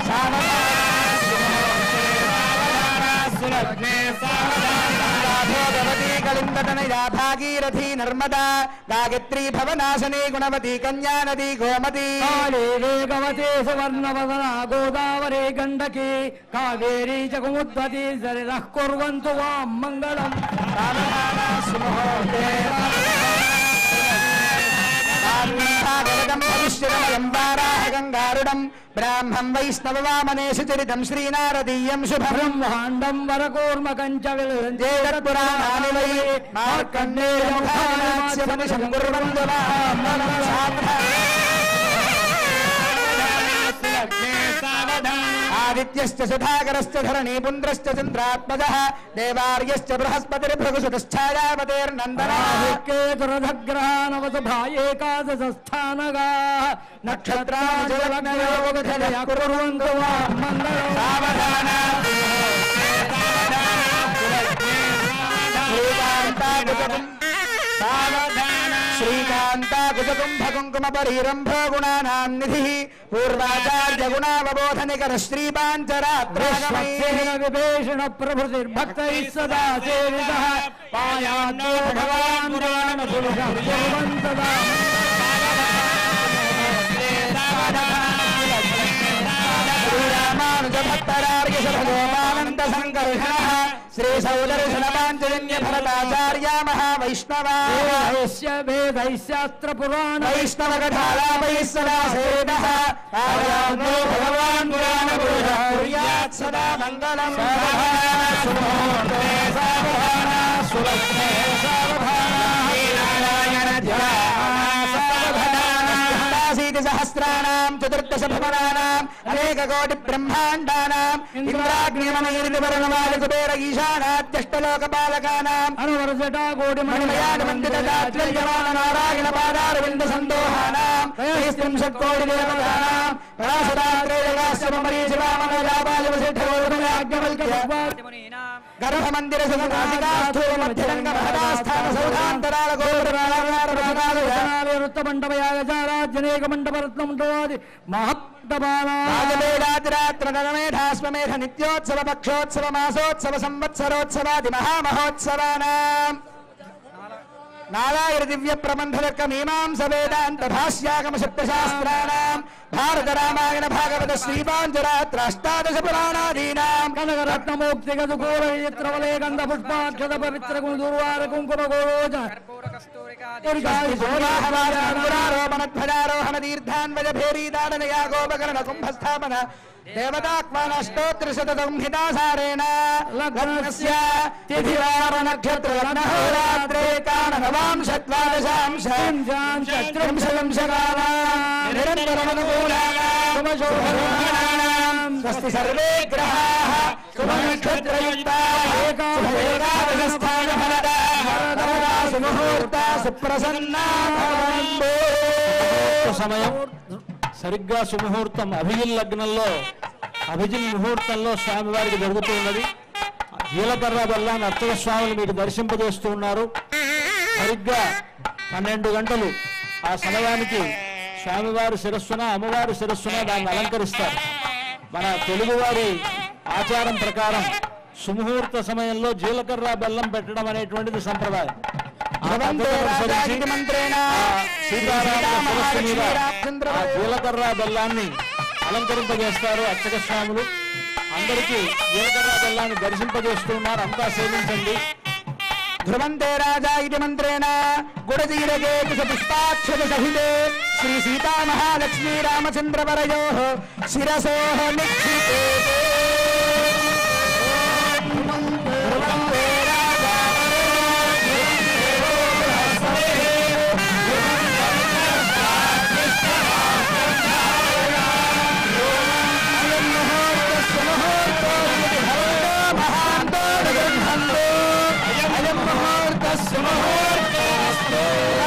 భగవతీ कलिंदतनया भागीरथी नर्मदा गायत्री भवनाशनी गुणवती कन्या नदी गोमती काले वेगवती सुवर्णवदना गोदावरी गण्डकी कावेरी च कुमुद्वती सरितः कुर्वन्तु वां मङ्गलम् गंगारुडम ब्राह्मं वैष्णववामनेषु चरितं श्रीनारदीयं शुभं ब्रह्माण्डं वरकूर्मकं च विलुरञ्जेतत्पुराणानि वै मार्कण्डेयमुखानास्य मनुषं कुर्वन्तु आदित्यश्च सुधाकरश्च धरणी पुन्द्रश्च चन्द्रात्मजः देवार्यश्च बृहस्पतिर्भृगुसुतश्छायावतेर्नन्दनः केतुरधग्रहानवतु भायेकादशस्थानगाः नक्षत्राजलग्नयोगधलया कुर्वन्तु वां मङ्गलम् श्रीकान्ताकुजकुम्भकुङ्कुमपरीरम्भो गुणानां निधिः पूर्वाचार्य गुणावबोधनिकर श्रीपाञ्चरात्रेण विभीषण प्रभृतिर्भक्तैः सदा सेवितः पायान्नो भगवान् पुरुषः कुर्वन्तदा श्रीरामानुजभक्तरार्यशभगोपानन्द संकर्षणः श्री सौदर्शन पाञ्चजन्य भरताचार्य महावैष्णवास्य वेदैः शास्त्र पुराण वैष्णव कथालापैः सदा सेवितः आयान्नो भगवान् पुराण पुरुषः कुर्यात् सदा मङ्गलम् सहस्राणां चतुर्दश भवनानाम् अनेक कोटि ब्रह्माण्डानाम् इंद्राग्निमणिर्निवर्णमालकुबेर ईशानाद्यष्टलोकपालकानाम् अनुवर्षटा कोटिमणिमयानमण्डितदात्र्यमान नारायण पादारविन्द सन्दोहानाम् त्रयस्त्रिंशत्कोटि देवतानाम् गर्भमन्दिर मध्यरङ्गमहदास्थानसौधान्तराल गोपुरमण्डपयागचाराज्यनेकमण्डपरत्नमण्डपादि महत्तबालामेधास्वमेध नित्योत्सव पक्षोत्सव मासोत्सव संवत्सरोत्सवादि महामहोत्सवानाम् नालायर दिव्य प्रबंधक मीमांस वेदांत भाष्यागम शब्दशास्त्राणां भारत रामायण भागवत श्रीपाञ्चरात्राष्टादश पुराणादीनां कनकरत्नमोक्तिगदुकूलचित्रवलय गन्ध पुष्पाक्षत पवित्र गुणदुर्वार कुङ्कुम गोरोज ध्वजारोहण तीर्थान्वय भेरी दाडन यागोपकरण कुंभस्थापन देवताक्वानष्टोत्तरशतसंहितासारेण लग्नस्य तिथिवार नक्षत्र लग्नहोरात्रे कालनवांशद्वादशांश त्रिंशत्कालान् निरन्तरमनुकूलानां स्वस्ति सर्वे ग्रहाः शुभनक्षत्रयुक्ताः एकादशस्थानफलदा सुमुहूर्ता सुप्रसन्ना भवन्तु సమయం సరిగ్గా సుముహూర్తం అభిజిల్ లగ్నంలో అభిజిల్ ముహూర్తంలో స్వామివారికి జరుగుతూ ఉన్నది. జీలకర్ర బెల్లాన్ని అర్చక స్వాములు మీకు దర్శింపజేస్తూ ఉన్నారు. సరిగ్గా 12 గంటలు ఆ సమయానికి స్వామివారి శిరస్సున అమ్మవారి శిరస్సున దాన్ని అలంకరిస్తారు. మన తెలుగువారి ఆచారం ప్రకారం సుముహూర్త సమయంలో జీలకర్ర బెల్లం పెట్టడం అనేటువంటిది సంప్రదాయం. జీలకర్ర బెల్లాన్ని అలంకరింపజేస్తారు అర్చక స్వాములు. అందరికీ జీలకర్ర బెల్లాన్ని దర్శింపజేస్తున్నారు. అంతా సేవించండి. ध्रुवन्ते राजा इति मन्त्रेण गुडजीरगे पुष्पाक्षत सहिते श्री सीता महालक्ष्मी रामचन्द्रवरयोः शिरसोः निक्षिते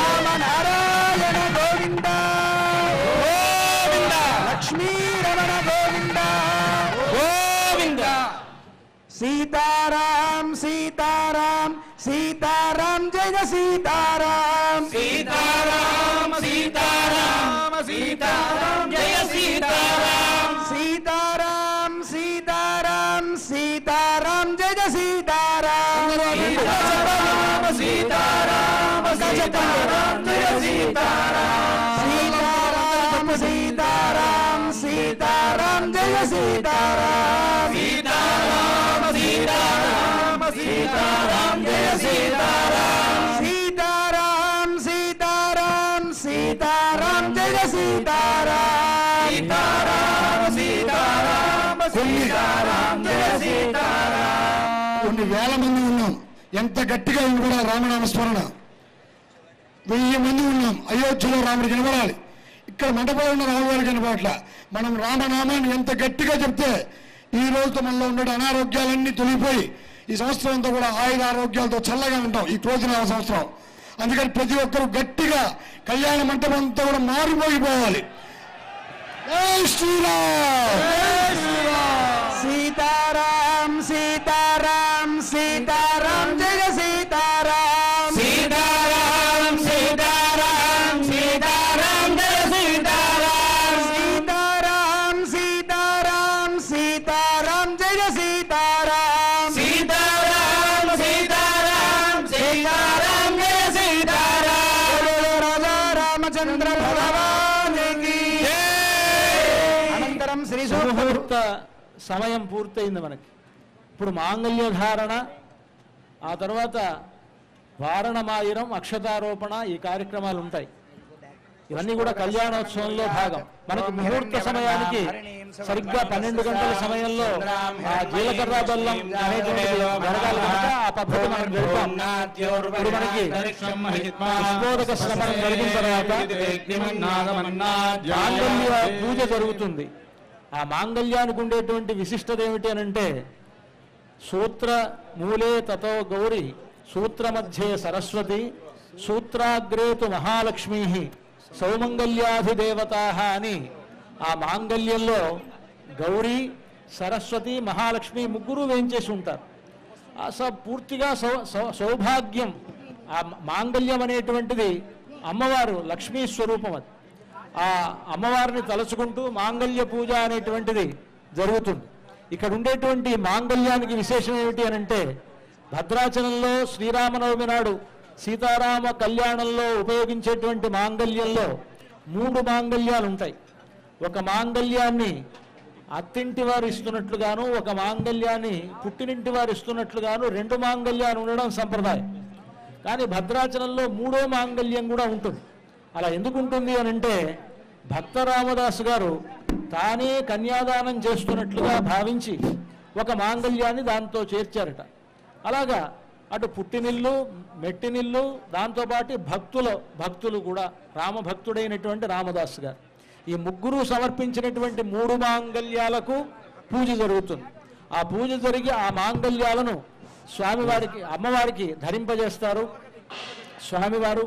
रामनारायण गोविंद गोविंद लक्ष्मी रमण गोविंद गोविंद सीताराम सीताराम सीताराम जय सीताराम सीताराम सीताराम सीताराम जय सीताराम सीताराम सीताराम सीताराम जय सीताराम సీతారాం సీతారామ సీతారామ సీతారామ జయ సీతారాం సీతారాం సీతారాం సీతారాం జయ సీతారాం సీతారామ సీతారామ సీతారామ జయ సీతారాం. కొన్ని వేల మంది ఉన్నాం, ఎంత గట్టిగా కూడా రామనామ స్మరణ 1000 మంది ఉన్నాం. అయోధ్యలో రాముడు కనబడాలి, ఇక్కడ మండపంలో ఉన్న రాముడు కనబడట్ల. మనం రామనామాన్ని ఎంత గట్టిగా చెప్తే ఈ రోజుతో మనలో ఉండే అనారోగ్యాలన్నీ తొలిగిపోయి ఈ సంవత్సరం అంతా కూడా ఆయుధ ఆరోగ్యాలతో చల్లగా ఉంటాం ఈ క్రోధనామ సంవత్సరం. అందుకని ప్రతి ఒక్కరూ గట్టిగా కళ్యాణ మంటపం అంతా కూడా మారిపోయిపోవాలి. జై శ్రీరామ్ సీతారాం సీతారాం సీతారాం జయ సీతారాం సీతారాం సీతారాం సీతారాం జయ సీతారాం సీతారాం సీతారాం సీతారాం జయ సీతారాం సీతారాం సీతారాం సీతారాం జయ సీతారాం. రాజా రామచంద్ర భగవానికి అనంతరం శ్రీ శుభముహూర్త సమయం పూర్తయింది మనకి. ఇప్పుడు మాంగళ్య ధారణ, ఆ తర్వాత వారణమాయిరం, అక్షతారోపణ, ఈ కార్యక్రమాలు ఉంటాయి. ఇవన్నీ కూడా కళ్యాణోత్సవంలో భాగం. మనకు ముహూర్త సమయానికి సరిగ్గా 12 గంటల సమయంలో ఆ జీలకర్ర బెల్లం అనేటువంటిది జరగాలి కనుక ఆ పద్ధతి మనం జరుపుతాం. ఇప్పుడు మనకి పుష్పోదక శ్రవణం జరిగిన తర్వాత మాంగళ్య పూజ జరుగుతుంది. ఆ మాంగళ్యానికి ఉండేటువంటి విశిష్టత ఏమిటి అని అంటే, సూత్ర మూలే తతో గౌరి, సూత్ర మధ్యే సరస్వతి, సూత్రాగ్రేతు మహాలక్ష్మీ, సౌమంగళ్యాధిదేవతా అని ఆ మాంగళ్యంలో గౌరీ, సరస్వతి, మహాలక్ష్మి ముగ్గురు వేయించేసి ఉంటారు. పూర్తిగా సౌభాగ్యం. ఆ మాంగళ్యం అనేటువంటిది అమ్మవారు లక్ష్మీ స్వరూపం. అది ఆ అమ్మవారిని తలుచుకుంటూ మాంగళ్య పూజ అనేటువంటిది జరుగుతుంది. ఇక్కడ ఉండేటువంటి మాంగళ్యానికి విశేషం ఏమిటి అని అంటే, భద్రాచలంలో శ్రీరామనవమి నాడు సీతారామ కళ్యాణంలో ఉపయోగించేటువంటి మాంగళ్యంలో 3 మాంగళ్యాలు ఉంటాయి. ఒక మాంగళ్యాన్ని అత్తింటి వారు ఇస్తున్నట్లుగాను, ఒక మాంగళ్యాన్ని పుట్టినింటి వారు ఇస్తున్నట్లుగాను 2 మాంగళ్యాలు ఉండడం సంప్రదాయం. కానీ భద్రాచలంలో 3వ మాంగళ్యం కూడా ఉంటుంది. అలా ఎందుకు ఉంటుంది అని అంటే, భక్త రామదాసు గారు తానే కన్యాదానం చేస్తున్నట్లుగా భావించి ఒక మాంగళ్యాన్ని దాంతో చేర్చారట. అలాగా అటు పుట్టినిల్లు, మెట్టినిల్లు, దాంతోపాటు భక్తులు కూడా రామభక్తుడైనటువంటి రామదాసు గారు ఈ ముగ్గురు సమర్పించినటువంటి 3 మాంగళ్యాలకు పూజ జరుగుతుంది. ఆ పూజ జరిగి ఆ మాంగళ్యాలను స్వామివారికి, అమ్మవారికి ధరింపజేస్తారు స్వామివారు.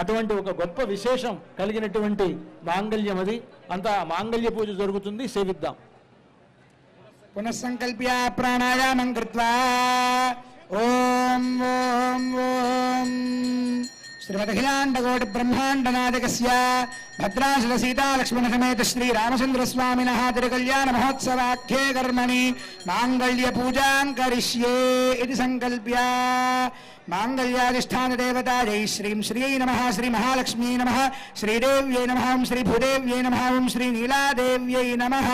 అటువంటి ఒక గొప్ప విశేషం కలిగినటువంటి మాంగళ్యం అది. అంతా మాంగళ్య పూజ జరుగుతుంది, సేవిద్దాం. పునఃసంకల్ప్య ప్రాణాయామం కృత్వా ఓం ఓం ఓం శ్రీమదఖిలాండకోటి బ్రహ్మాండనాయకస్య భద్రాచల సీతాలక్ష్మణ సమేత శ్రీ రామచంద్ర స్వామినః తిరుకళ్యాణ మహోత్సవాఖ్యే కర్మణి మాంగళ్య పూజాం కరిష్యే ఇది సంకల్ప్య మాంగళ్యాధిష్టాన దేవతాయై శ్రీం శ్రీయై నమః, శ్రీ మహాలక్ష్మ్యై నమః, శ్రీదేవ్యై నమః, శ్రీ భూదేవ్యై నమః, శ్రీ నీలాదేవ్యై నమః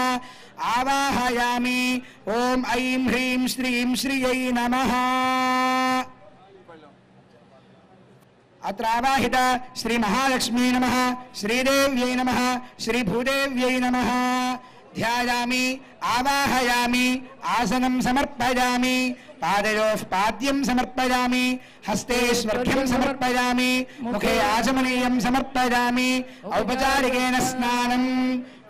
ఆవాహయామి. ఓం ఐం హ్రీం శ్రీం శ్రీయై నమః. అత్ర ఆవాహిత శ్రీ మహాలక్ష్మ్యై నమః, శ్రీదేవ్యై నమః, శ్రీ భూదేవ్యై నమః. ధ్యాయామి, ఆవాహయామి, ఆసనం సమర్పయామి, పాదయోః పాద్యం సమర్పయామి, హస్తే స్వర్ఘ్యం సమర్పయామి, ముఖే ఆచమనీయం సమర్పయామి, ఔపచారికేణ స్నానం.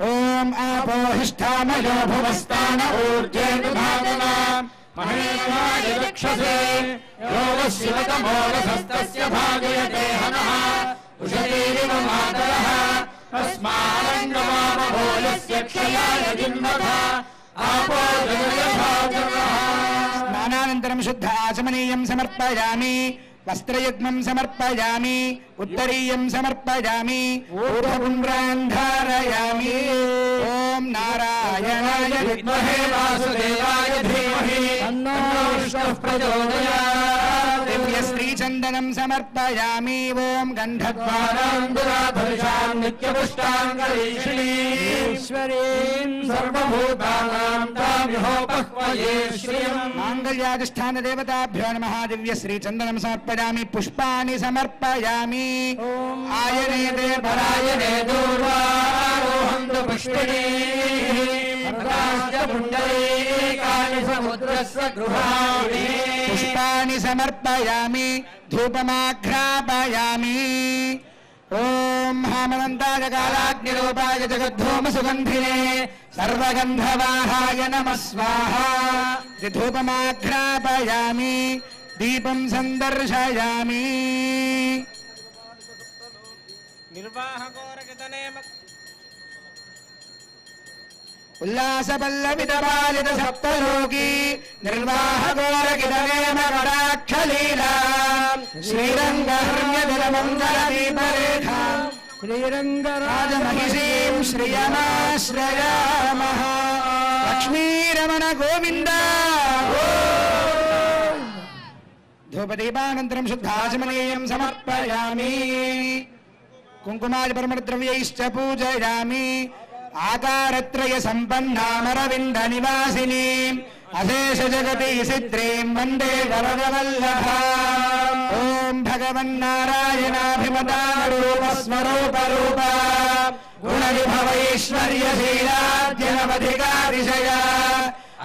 ఓం ఆపోహిష్ఠామయో భువస్థాన ఊర్జే విభాగనా మహేశ్వరాయ చక్షసే యోగశివతమోరసస్తస్య భాగయతే హనః ఉషతీరివ మాతరః తస్మారంగమామభూయస్య క్షయాయ జిన్వథ ఆపో జగయథాజనః. స్నానానంతరం శుద్ధ ఆచమనీయం సమర్పయామి, వస్త్రయుగ్మం సమర్పయామి, ఉత్తరీయం సమర్పయామి, ఊర్ధ్వపుండ్రాన్ ధారయామి. ఓం నారాయణాయ విద్మహే వాసుదేవాయ ధీమహి తన్నో విష్ణుః ప్రచోదయాత్. దివ్యశ్రీ చ చందనం సమర్పయామి. ఓం గంధద్వారాంబురాధరిషాం నిత్యపుష్టాంగరీషిణీం సర్వభూతానాం తామిహోపహ్వయే శ్రియం. మాంగళ్యాధిష్టాన దేవతాభ్యో నమః. దివ్య శ్రీ చందనం సమర్పయామి. పుష్పాణి సమర్పయామి. ఆయనే దే పరాయణే దూర్వారోహంతు పుష్పిణీ పుండరీకాని సముద్రస్య గృహాణి. పుష్పాణి సమర్పయామి. ధూపమాఘ్రాపయామి. ఓం హామనంతాయ కాలాగ్నిరూపాయ జగద్ధూమ సుగంధినే సర్వగంధవాహాయ నమః స్వాహా. ధూపమాఘ్రాపయామి. దీపం సందర్శయామి. ఉల్లాసపల్లవిదపాలిత సప్తలోకి నిర్వాహగోరకితనేమ కటాక్షలీలా శ్రీరంగహర్మ్యదలమంగళదీపరేఖ శ్రీరంగరాజమహిషీం శ్రియమాశ్రయామః. లక్ష్మీరమణ గోవింద. ధూపదీపానంతరం శుద్ధాచమనీయం సమర్పయామి. కుంకుమాది పరిమళద్రవ్యైశ్చ పూజయామి. ఆకారత్రయ సంపన్నామరవింద నివాసిని అశేష జగతి సిద్ధ్రీం వందే వరదవల్లభా. ఓం భగవన్నారాయణాభిమతారూపస్వరూపరూప గుణవిభవైశ్వర్యశీలాద్యనవధికాతిశయ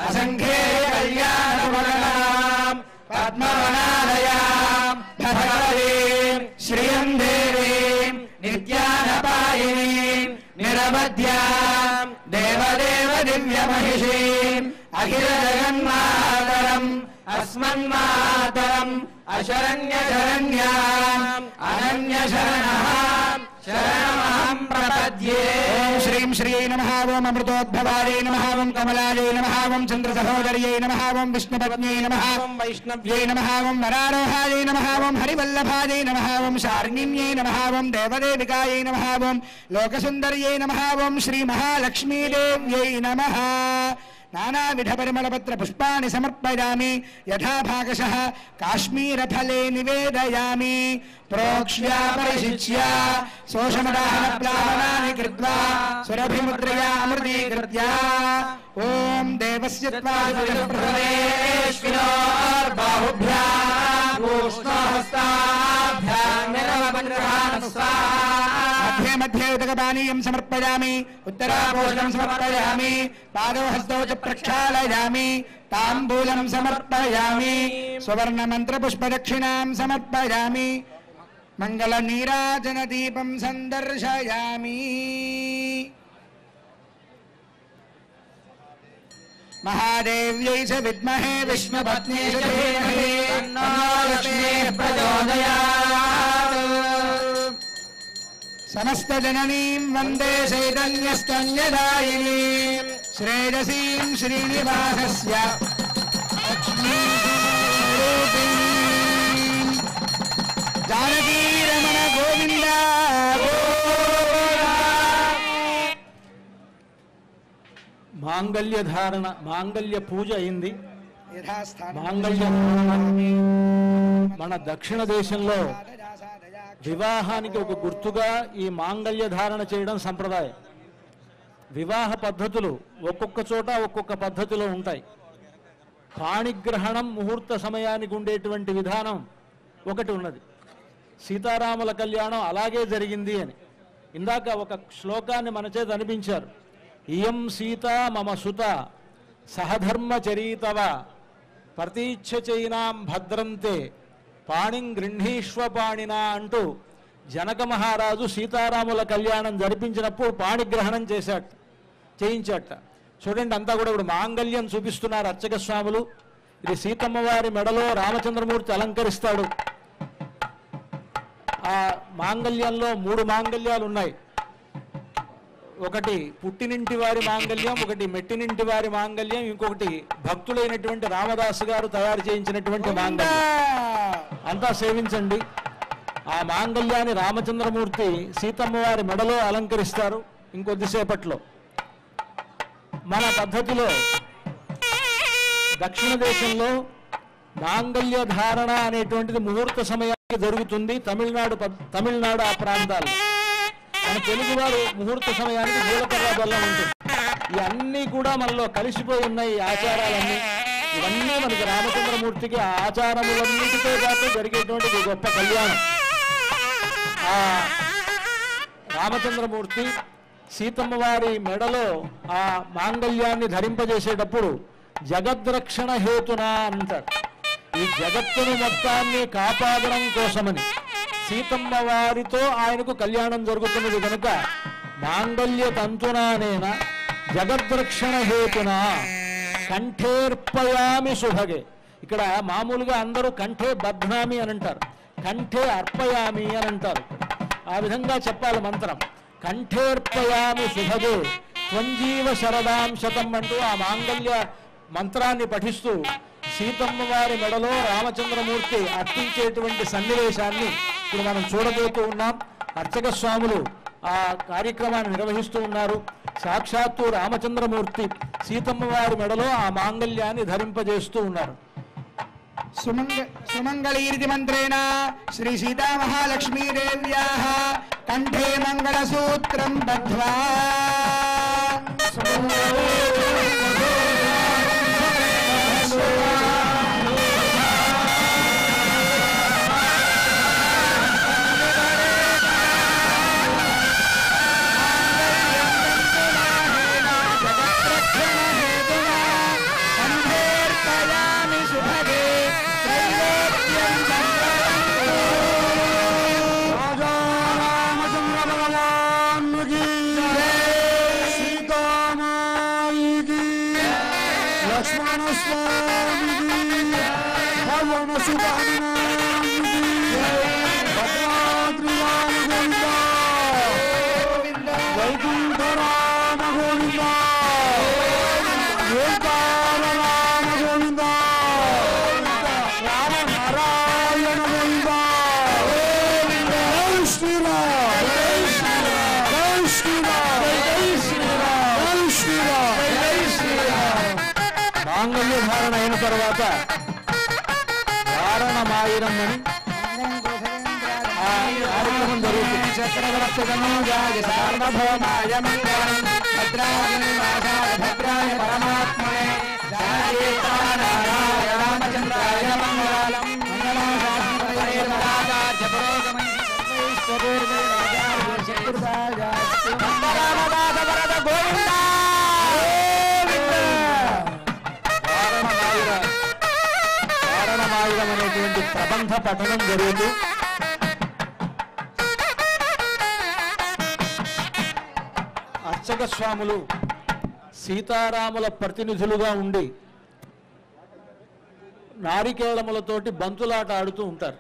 అసంఖ్యేయ కళ్యాణమగళాం పద్మవనాలయాం భగవతీం శ్రియం దేవీం నిత్యానపాయినీం నిరవధ్యాం దేవదేవ దివ్యమహిషీం అఖిల జగన్మాతరం అస్మన్మాతరం అశరణ్య శరణ్యాం అనన్య శరణః శరణమహం ప్రపద్యే. ఓం శ్రీం శ్రీ నమః. ఓం అమృతోద్భవాయ నమః. ఓం కమలాయ నమః. ఓం చంద్ర సహోదర్యై నమః. ఓం విష్ణుపత్న్యై నమః. ఓం వైష్ణవ్యై నమః. ఓం వరారోహాయ నమః. ఓం హరివల్లభాయ నమః. ఓం శార్ణిన్యై నమః. ఓం దేవదేవికాయై నమః. ఓం లోకసుందర్యై నమః. ఓం శ్రీ మహాలక్ష్మీదేవ్యై నమః. నానావిధ పరిమళపత్ర పుష్పాన్ని సమర్పయామి. యథా భాగశః కాశ్మీరఫలే నివేదయామి. ప్రోక్ష్య పరిశిచ్య శోషమదాహన ప్లావనాని కృత్వా సురభిముద్రయా అమృతీకృత్య. ఓం దేవస్య త్వాదిప్రదేశ్వినోర్బాహుభ్యాం ఊష్ణహస్తాభ్యాం నిరవగ్రహాన్ మధ్యే మధ్యే ఉదకపానీయం సమర్పయామి. ఉత్తరాపోషణం సమర్పయామి. పాదౌ హస్తౌ చ ప్రక్షాళయామి. తాంబూలం సమర్పయామి. సువర్ణమంత్రపుష్పదక్షిణాం సమర్పయామి. మంగళ నీరాజన దీపం సందర్శయామి. మహాదేవ్యై చ విద్మహే విష్ణుపత్న్యై చ ధీమహి తన్నో లక్ష్మీః ప్రచోదయాత్. సమస్త జననీం వందే చైతన్యస్తన్యదాయినీం శ్రేయసీం శ్రీనివాసస్య లక్ష్మీస్వరూపిణీం. జానకీరమణ గోవింద. మాంగళ్య ధారణ, మాంగళ్య పూజ అయింది. యథాస్థానం మాంగళ్య మన దక్షిణ దేశంలో వివాహానికి ఒక గుర్తుగా ఈ మాంగళ్య ధారణ చేయడం సంప్రదాయం. వివాహ పద్ధతులు ఒక్కొక్క చోట ఒక్కొక్క పద్ధతిలో ఉంటాయి. పాణిగ్రహణం ముహూర్త సమయానికి ఉండేటువంటి విధానం ఒకటి ఉన్నది. సీతారాముల కళ్యాణం అలాగే జరిగింది అని ఇందాక ఒక శ్లోకాన్ని మన చేత అనిపించారు. ఇయం సీత మమ సుత సహధర్మచరీతవ ప్రతీచ్ఛచైనాం భద్రంతే పాణిం గృహీష్వ పాణినా అంటూ జనక మహారాజు సీతారాముల కళ్యాణం జరిపించినప్పుడు పాణిగ్రహణం చేయించాట. చూడండి, అంతా కూడా ఇప్పుడు మాంగళ్యం చూపిస్తున్నారు అర్చక స్వాములు. ఇది సీతమ్మ వారి మెడలో రామచంద్రమూర్తి అలంకరిస్తాడు. ఆ మాంగళ్యంలో 3 మాంగళ్యాలు ఉన్నాయి. ఒకటి పుట్టినింటి వారి మాంగళ్యం, ఒకటి మెట్టినింటి వారి మాంగళ్యం, ఇంకొకటి భక్తులైనటువంటి రామదాసు గారు తయారు చేయించినటువంటి మాంగళ్యం. అంతా సేవించండి. ఆ మాంగళ్యాన్ని రామచంద్రమూర్తి సీతమ్మ వారి మెడలో అలంకరిస్తారు ఇంకొద్దిసేపట్లో. మన పద్ధతిలో దక్షిణ దేశంలో మాంగళ్య ధారణ అనేటువంటిది ముహూర్త సమయానికి జరుగుతుంది. తమిళనాడు ఆ ప్రాంతాల్లో. మన తెలుగువారు ముహూర్త సమయానికి జీలకర్ర బెల్లం ఉంటుంది. ఇవన్నీ కూడా మనలో కలిసిపోయి ఉన్నాయి. ఈ ఆచారాలన్నీ ఇవన్నీ మనకి రామచంద్రమూర్తికి ఆ ఆచారములన్నిటితో పాటు జరిగేటువంటి గొప్ప కళ్యాణం. ఆ రామచంద్రమూర్తి సీతమ్మ వారి మెడలో ఆ మాంగళ్యాన్ని ధరింపజేసేటప్పుడు జగద్రక్షణ హేతున అంటారు. ఈ జగత్తును మొత్తాన్ని కాపాడడం కోసమని సీతమ్మ వారితో ఆయనకు కళ్యాణం జరుగుతున్నది కనుక మాంగళ్య తంతునానేన జగద్రక్షణ హేతున కంఠేర్పయామి శుభగే. ఇక్కడ మామూలుగా అందరూ కంఠే బధ్నామి అని అంటారు, కంఠే అర్పయామి అని అంటారు. ఆ విధంగా చెప్పాలి మంత్రం. కంఠేర్పయామి శుభగే త్వంజీవ శరదాం శతం అంటూ ఆ మాంగళ్య మంత్రాన్ని పఠిస్తూ సీతమ్మ వారి మెడలో రామచంద్రమూర్తి అర్పించేటువంటి సన్నివేశాన్ని ఇప్పుడు మనం చూడబోతూ ఉన్నాం. అర్చక స్వాములు ఆ కార్యక్రమాన్ని నిర్వహిస్తూ ఉన్నారు. సాక్షాత్తు రామచంద్రమూర్తి సీతమ్మ వారి మెడలో ఆ మాంగళ్యాన్ని ధరింపజేస్తూ ఉన్నారు. సుమంగళీరితి మంత్రేణ శ్రీ సీతా మహాలక్ష్మీదేవ్యాః కంఠే మంగళసూత్రం బద్ధ్వా మాంగళ్య ధారణ అయిన తర్వాత వారణమాయిరం అని కార్యక్రమం జరుగుతుంది. వారణమాయిరం అనేటువంటి ప్రబంధ పఠనం జరుగుతూ అర్చక స్వాములు సీతారాముల ప్రతినిధులుగా ఉండి నారికేళములతోటి బంతులాట ఆడుతూ ఉంటారు.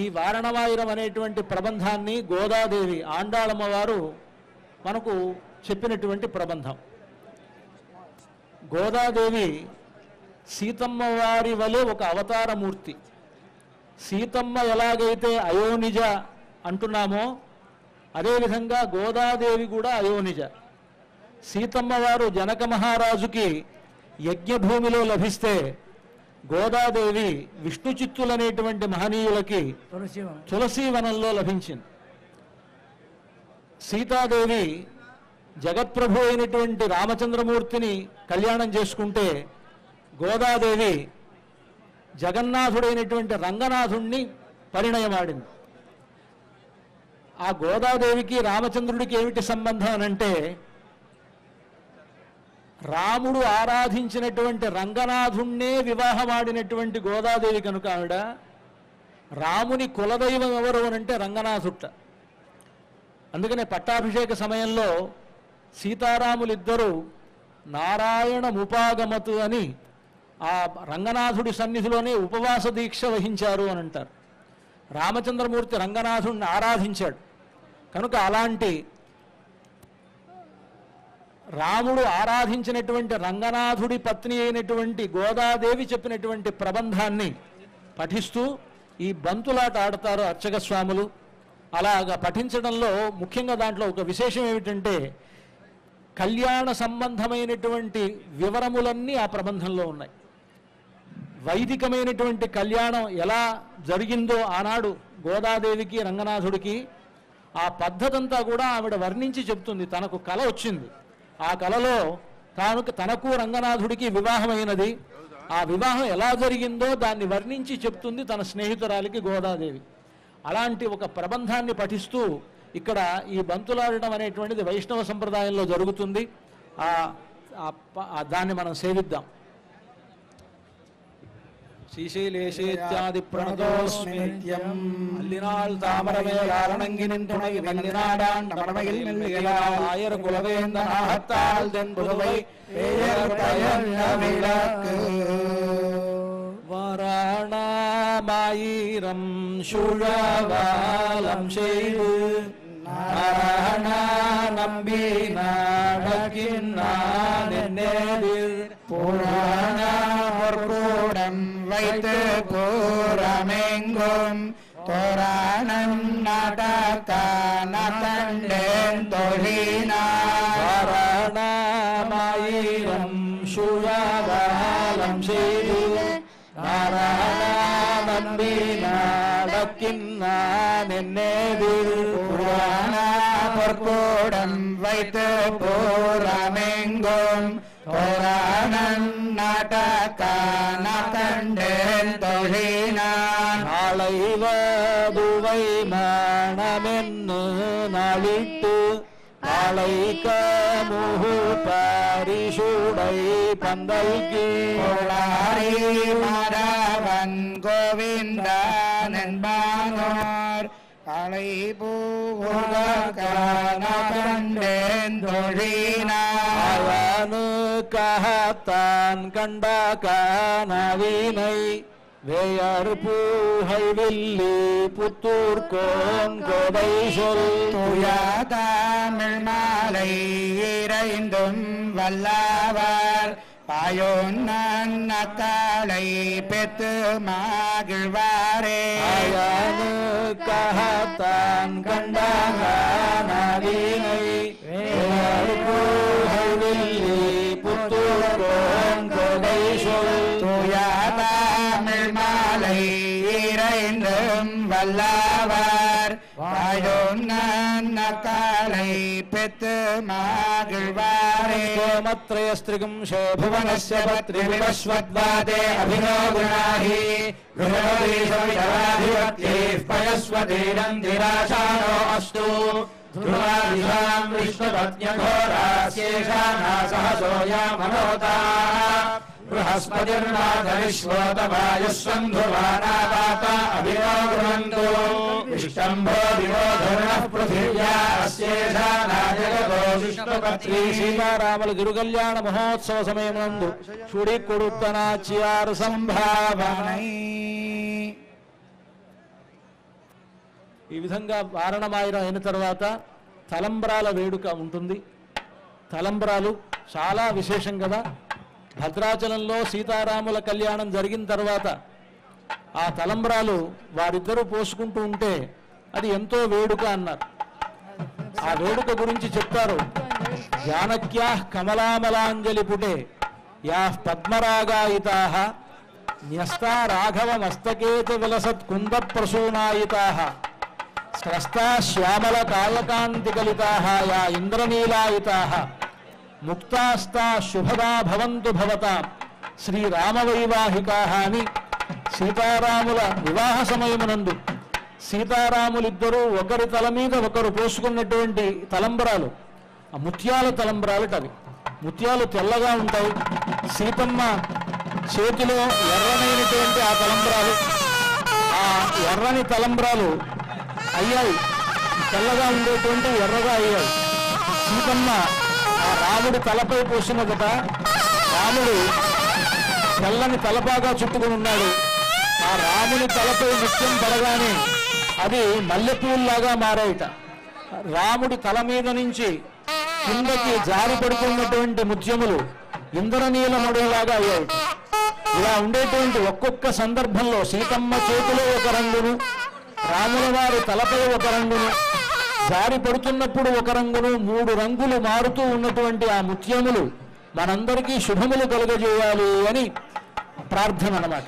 ఈ వారణమాయిరం అనేటువంటి ప్రబంధాన్ని గోదాదేవి ఆండాళమ్మ వారు మనకు చెప్పినటువంటి ప్రబంధం. గోదాదేవి సీతమ్మ వారి వలె ఒక అవతారమూర్తి. సీతమ్మ ఎలాగైతే అయోనిజ అంటున్నామో అదేవిధంగా గోదాదేవి కూడా అయోనిజ. సీతమ్మ వారు జనక మహారాజుకి యజ్ఞభూమిలో లభిస్తే గోదాదేవి విష్ణు చిత్తులనేటువంటి మహనీయులకి తులసీవనంలో లభించింది. సీతాదేవి జగత్ప్రభు అయినటువంటి రామచంద్రమూర్తిని కళ్యాణం చేసుకుంటే గోదాదేవి జగన్నాథుడైనటువంటి రంగనాథుణ్ణి పరిణయమాడింది. ఆ గోదాదేవికి రామచంద్రుడికి ఏమిటి సంబంధం అనంటే రాముడు ఆరాధించినటువంటి రంగనాథుణ్ణే వివాహమాడినటువంటి గోదాదేవి కనుక ఆవిడ రాముని కులదైవం ఎవరు అనంటే రంగనాథుట్ట. అందుకనే పట్టాభిషేక సమయంలో సీతారాములిద్దరూ నారాయణముపాగమతు అని ఆ రంగనాథుడి సన్నిధిలోనే ఉపవాస దీక్ష వహించారు అని అంటారు. రామచంద్రమూర్తి రంగనాథుడిని ఆరాధించాడు కనుక అలాంటి రాముడు ఆరాధించినటువంటి రంగనాథుడి పత్ని అయినటువంటి గోదాదేవి చెప్పినటువంటి ప్రబంధాన్ని పఠిస్తూ ఈ బంతులాట ఆడతారు అర్చక స్వాములు. అలాగా పఠించడంలో ముఖ్యంగా దాంట్లో ఒక విశేషం ఏమిటంటే కళ్యాణ సంబంధమైనటువంటి వివరములన్నీ ఆ ప్రబంధంలో ఉన్నాయి. వైదికమైనటువంటి కళ్యాణం ఎలా జరిగిందో ఆనాడు గోదాదేవికి రంగనాథుడికి ఆ పద్ధతి అంతా కూడా ఆవిడ వర్ణించి చెప్తుంది. తనకు కల వచ్చింది, ఆ కలలో తనకు రంగనాథుడికి వివాహమైనది, ఆ వివాహం ఎలా జరిగిందో దాన్ని వర్ణించి చెప్తుంది తన స్నేహితురాలికి గోదాదేవి. అలాంటి ఒక ప్రబంధాన్ని పఠిస్తూ ఇక్కడ ఈ బంతులాడటం అనేటువంటిది వైష్ణవ సంప్రదాయంలో జరుగుతుంది. దాన్ని మనం సేవిద్దాం. శ్రీశైలేశేత్యాది ప్రణతోస్మి నిత్యం అల్లినాள் தாமரவேல் ஆரணங்கினின் துணை வெள்ளினாடான் நமரமையில் மெல்லியலால் ஆயர் குலவேந்த நாகத்தால் தென்புதுவை பேயர் பயந்த விளக்கு வாராணாமாயிரம் சுழவாலம் செய்து நாராயண நம்பி நாடகின்னான் என்னேதில் புராண பொற்கூடம் வைத்து கூறமெங்கும் தோராணம் நாடக்கான கண்டேன் தொழினார் வாராணாமாயிரம் சுழவாலம் செய்து நாராயண நம்பி நாடக்கின்னான் என்னேதில் புராண பொற்கூடம் வைத்து கூறமெங்கும் தோராணம் நாடக்கான கண்டேன் தொழினார் நாளை வதுவை மணமென்னு நாளிட்டு நாளைக்க முகு பரிசுடை பந்தல்கி கோளாரி மாதவன் கோவிந்தன் என்பானோர் காளை பூகான கண்டேன் தொழினார் அவனு கஹத்தான் கண்ட கனவினை வேயர் பூஹை வில்லி புத்தூர் கோன் கோதை சொல் தமிழ் மாலை இறைந்தும் வல்லவர் பாயோன் அக்காளை பெத்து மகிழ்வாரே அவனு கஹத்தான் கண்ட கனவினை வேயர் பூஹை வில்லி புத்தூர் கோன் கோதை சொல் தமிழ் மாலை இறைந்தும் வல்லவர் பாயோன் அக்காளை பெத்து மகிழ்வாரே கோமத்ரயஸ்திரிகம் भुवनस्य पत्रिविवस्वद्वादे अभिनो गुणाहि गृहणोदीशविधराधिपत्यैः पयस्वतीरन्धिराशानो अस्तु ध्रुवादिशाम् विष्णुपत्न्यघोरास्येषाः सोऽयामनोताः बृहस्पतिर्नाथविश्वोतवायुस्वन्धुवानावाता अभिनो गृह्णन्तु इष्टम्भो विवोधर्णः पृथिव्या अस्येषानाजगतो विष्णुपत्नी సీతారాముల తిరుకల్యాణ మహోత్సవ సమయమునందు చుడి కొడుతనాచ్యారు సంభావనై. ఈ విధంగా వారణమాయిరం అయిన తర్వాత తలంబ్రాల వేడుక ఉంటుంది. తలంబ్రాలు చాలా విశేషం కదా. భద్రాచలంలో సీతారాముల కళ్యాణం జరిగిన తర్వాత ఆ తలంబ్రాలు వారిద్దరూ పోసుకుంటూ ఉంటే అది ఎంతో వేడుక అన్నారు. ఆ వేడుక గురించి చెప్తారు. జానక్యాః కమలామలాంజలి పుటే యాః పద్మరాగాయితాః న్యస్తా రాఘవ మస్తకేత విలసత్ కుంద ప్రసూనాయితాః స్రస్తా శ్యామల కాయకాంతికలితాః యా ఇంద్రనీలాయితాః ముక్తాస్తా శుభదా భవంతు భవతాం శ్రీరామవైవాహికాః అని సీతారాముల వివాహ సమయమునందు సీతారాములిద్దరూ ఒకరి తల మీద ఒకరు పోసుకున్నటువంటి తలంబరాలు ఆ ముత్యాల తలంబరాలటవి. ముత్యాలు తెల్లగా ఉంటాయి. సీతమ్మ చేతిలో ఎర్రనైనటువంటి ఆ తలంబరాలు, ఆ ఎర్రని తలంబరాలు అయ్యాయి, తెల్లగా ఉండేటువంటి ఎర్రగా అయ్యాయి. సీతమ్మ ఆ రాముడి తలపై పోసినదట. రాముడు తెల్లని తలపాగా చుట్టుకుని ఉన్నాడు. ఆ రాముని తలపై నిత్యం పడగానే అది మల్లెపూల్లాగా మారాయిట. రాముడి తల మీద నుంచి కిందకి జారి పడుతున్నటువంటి ముత్యములు ఇంద్రనీలముడిలాగా అయ్యాయి. ఇలా ఉండేటువంటి ఒక్కొక్క సందర్భంలో సీతమ్మ చేతిలో ఒక రంగును, రాముల వారి తలపై ఒక రంగును, జారి పడుతున్నప్పుడు ఒక రంగును, 3 రంగులు మారుతూ ఉన్నటువంటి ఆ ముత్యములు మనందరికీ శుభములు కలుగజేయాలి అని ప్రార్థన అన్నమాట.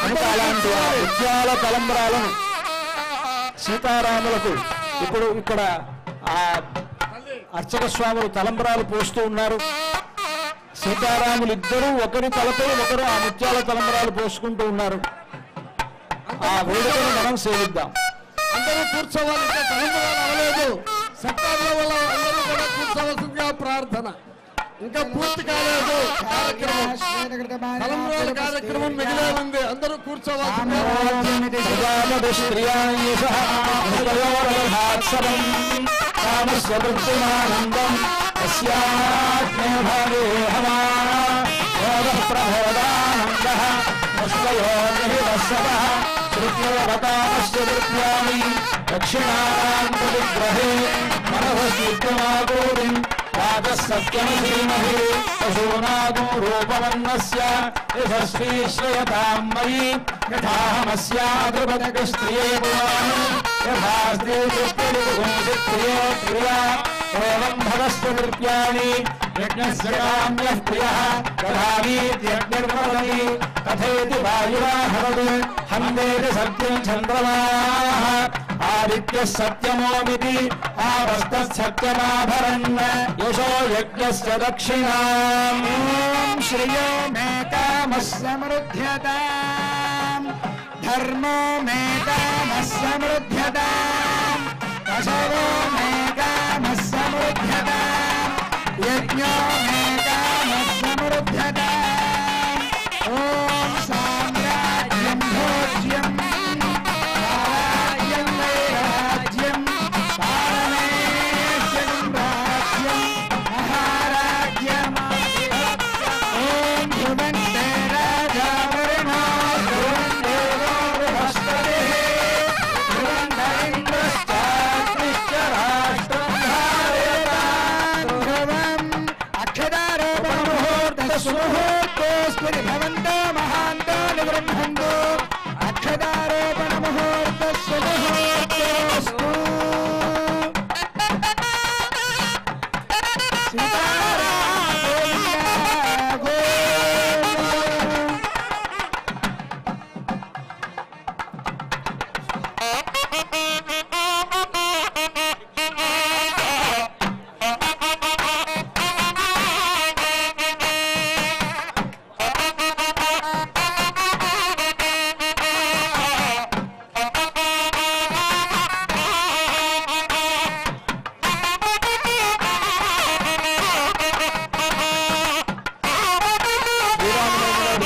కనుక అలాంటి ముత్యాల తలంబ్రాలను సీతారాములకు ఇప్పుడు ఇక్కడ ఆ అర్చక స్వాములు తలంబ్రాలు పోస్తూ ఉన్నారు. సీతారాములు ఇద్దరూ ఒకరి తలపై ఒకరు ఆ ముత్యాల తలంబ్రాలు పోసుకుంటూ ఉన్నారు. ఆ వేడుకను మనం సేవిద్దాం. అందరూ కూర్చోవాలి, ఇంకా తలంబ్రాలు అవ్వలేదు. సత్కారుల వల్ల అందరూ కూడా కూర్చోవలసిందిగా ప్రార్థన. ఇంకా పూర్తి కాలేదు కార్యక్రమం. తలంబ్రాల కార్యక్రమం మిగిలే ఉంది. అందరూ కూర్చోవాలి. దక్షిణాగ్రహే మనోహీర్తమాగోరి సత్యమధీమహి పశూనాగో రూపవర్ణస్య యశస్వీ శ్రేయతాం మయి యథాహమస్యాద్రుపదక స్త్రియే పురాణి యథాస్తి పుష్పరిపుంసిత్రియే ప్రియా ఏవం భవస్వ నృత్యాని యజ్ఞస్య కామ్యః ప్రియః దధామీత్యగ్నిర్వదతి తథేతి వాయురాహవత్ హందేతి సత్యం చంద్రమాః ఆదిత్యః సత్యమోమితి ఆవస్తత్సత్యమాభరన్ యశో యజ్ఞస్య దక్షిణాం శ్రియో మే కామః సమృద్ధ్యతాం ధర్మో మే కామః సమృద్ధ్యతాం పశవో మే కామః సమృద్ధ్యతాం యజ్ఞో మే కామః సమృద్ధ్యతాం ఓం సామ్రాజ్యం భోజ్యం రాజ్యం వైరాజ్యం పారమేశ్వరం రాజ్యం మహారాజ్యం ఓం ధ్రువంతే రాజా వరుణో ధ్రువం దేవో బృహస్పతిః ధ్రువంత ఇంద్రశ్చాగ్నిశ్చ రాష్ట్రం ధారయతాం ధ్రువం అక్షదారోపణముహూర్తస్సు ముహూర్తోస్మిన్ భవంతో మహాంతో నిగృహంతు అక్షదారోపణముహూర్తస్సు ముహూర్తోస్తు సీతారామ గోవింద గోవింద.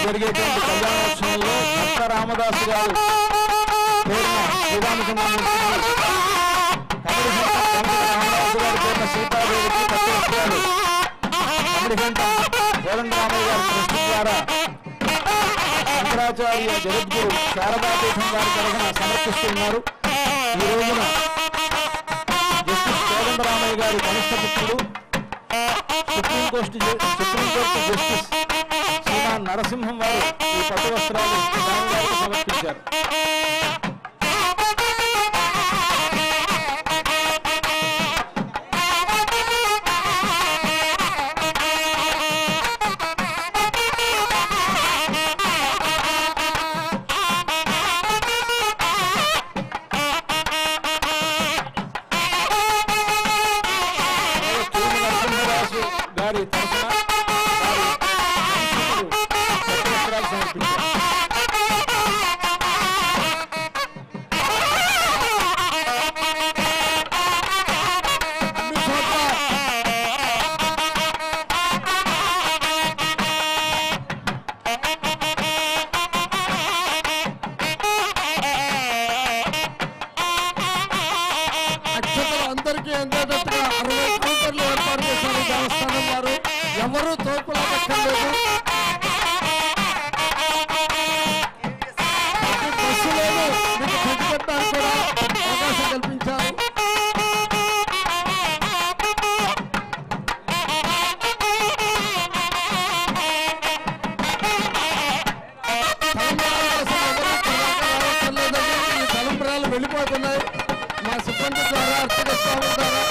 జరిగేటువంటి కళ్యాణోత్సవంలో భక్త రామదాసు గారు పేరున శ్రీరామచంద్రమూర్తి రామదాసు గారి పేరున సీతాదేవికి పట్టు వస్త్రాలు కమిడిగంట కోదండరామయ్య గారి ట్రస్ట్ ద్వారా శంకరాచార్య జగద్గురు శారదాపీఠం గారి తరఫున సమర్పిస్తున్నారు. ఈ రోజున జస్టిస్ కోదండరామయ్య గారి కనిష్ట పుత్రుడు సుప్రీంకోర్టు జస్టిస్ శ్రీమాన్ నరసింహం వారు ఈ పట్టు వస్త్రాలు స్వామి గారికి సమర్పించారు. నరసింహదాసు గారి తరఫున అందరికీ అందేటట్టుగా 60 కౌంటర్లు ఏర్పాటు చేశారు దేవస్థానం వారు. ఎవరూ తోపులా దక్కలేదు. బస్సులోనూ మీకు పెట్టుకోవడానికి కూడా అవకాశం కల్పించారు. తలంబ్రాలు వెళ్ళిపోతున్నాయి. మా సిబ్బంది ద్వారా అర్చక స్వామి ద్వారా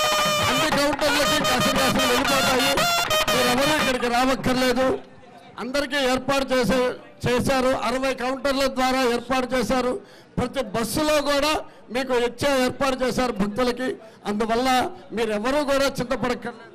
అన్ని కౌంటర్లకి కాసిన వెళ్ళిపోతాయి. మీరెవరూ ఇక్కడికి రావక్కర్లేదు. అందరికీ ఏర్పాటు చేశారు. 60 కౌంటర్ల ద్వారా ఏర్పాటు చేశారు. ప్రతి బస్సులో కూడా మీకు ఇచ్చే ఏర్పాటు చేశారు భక్తులకి. అందువల్ల మీరెవరూ కూడా చింతపడక్కర్లేదు.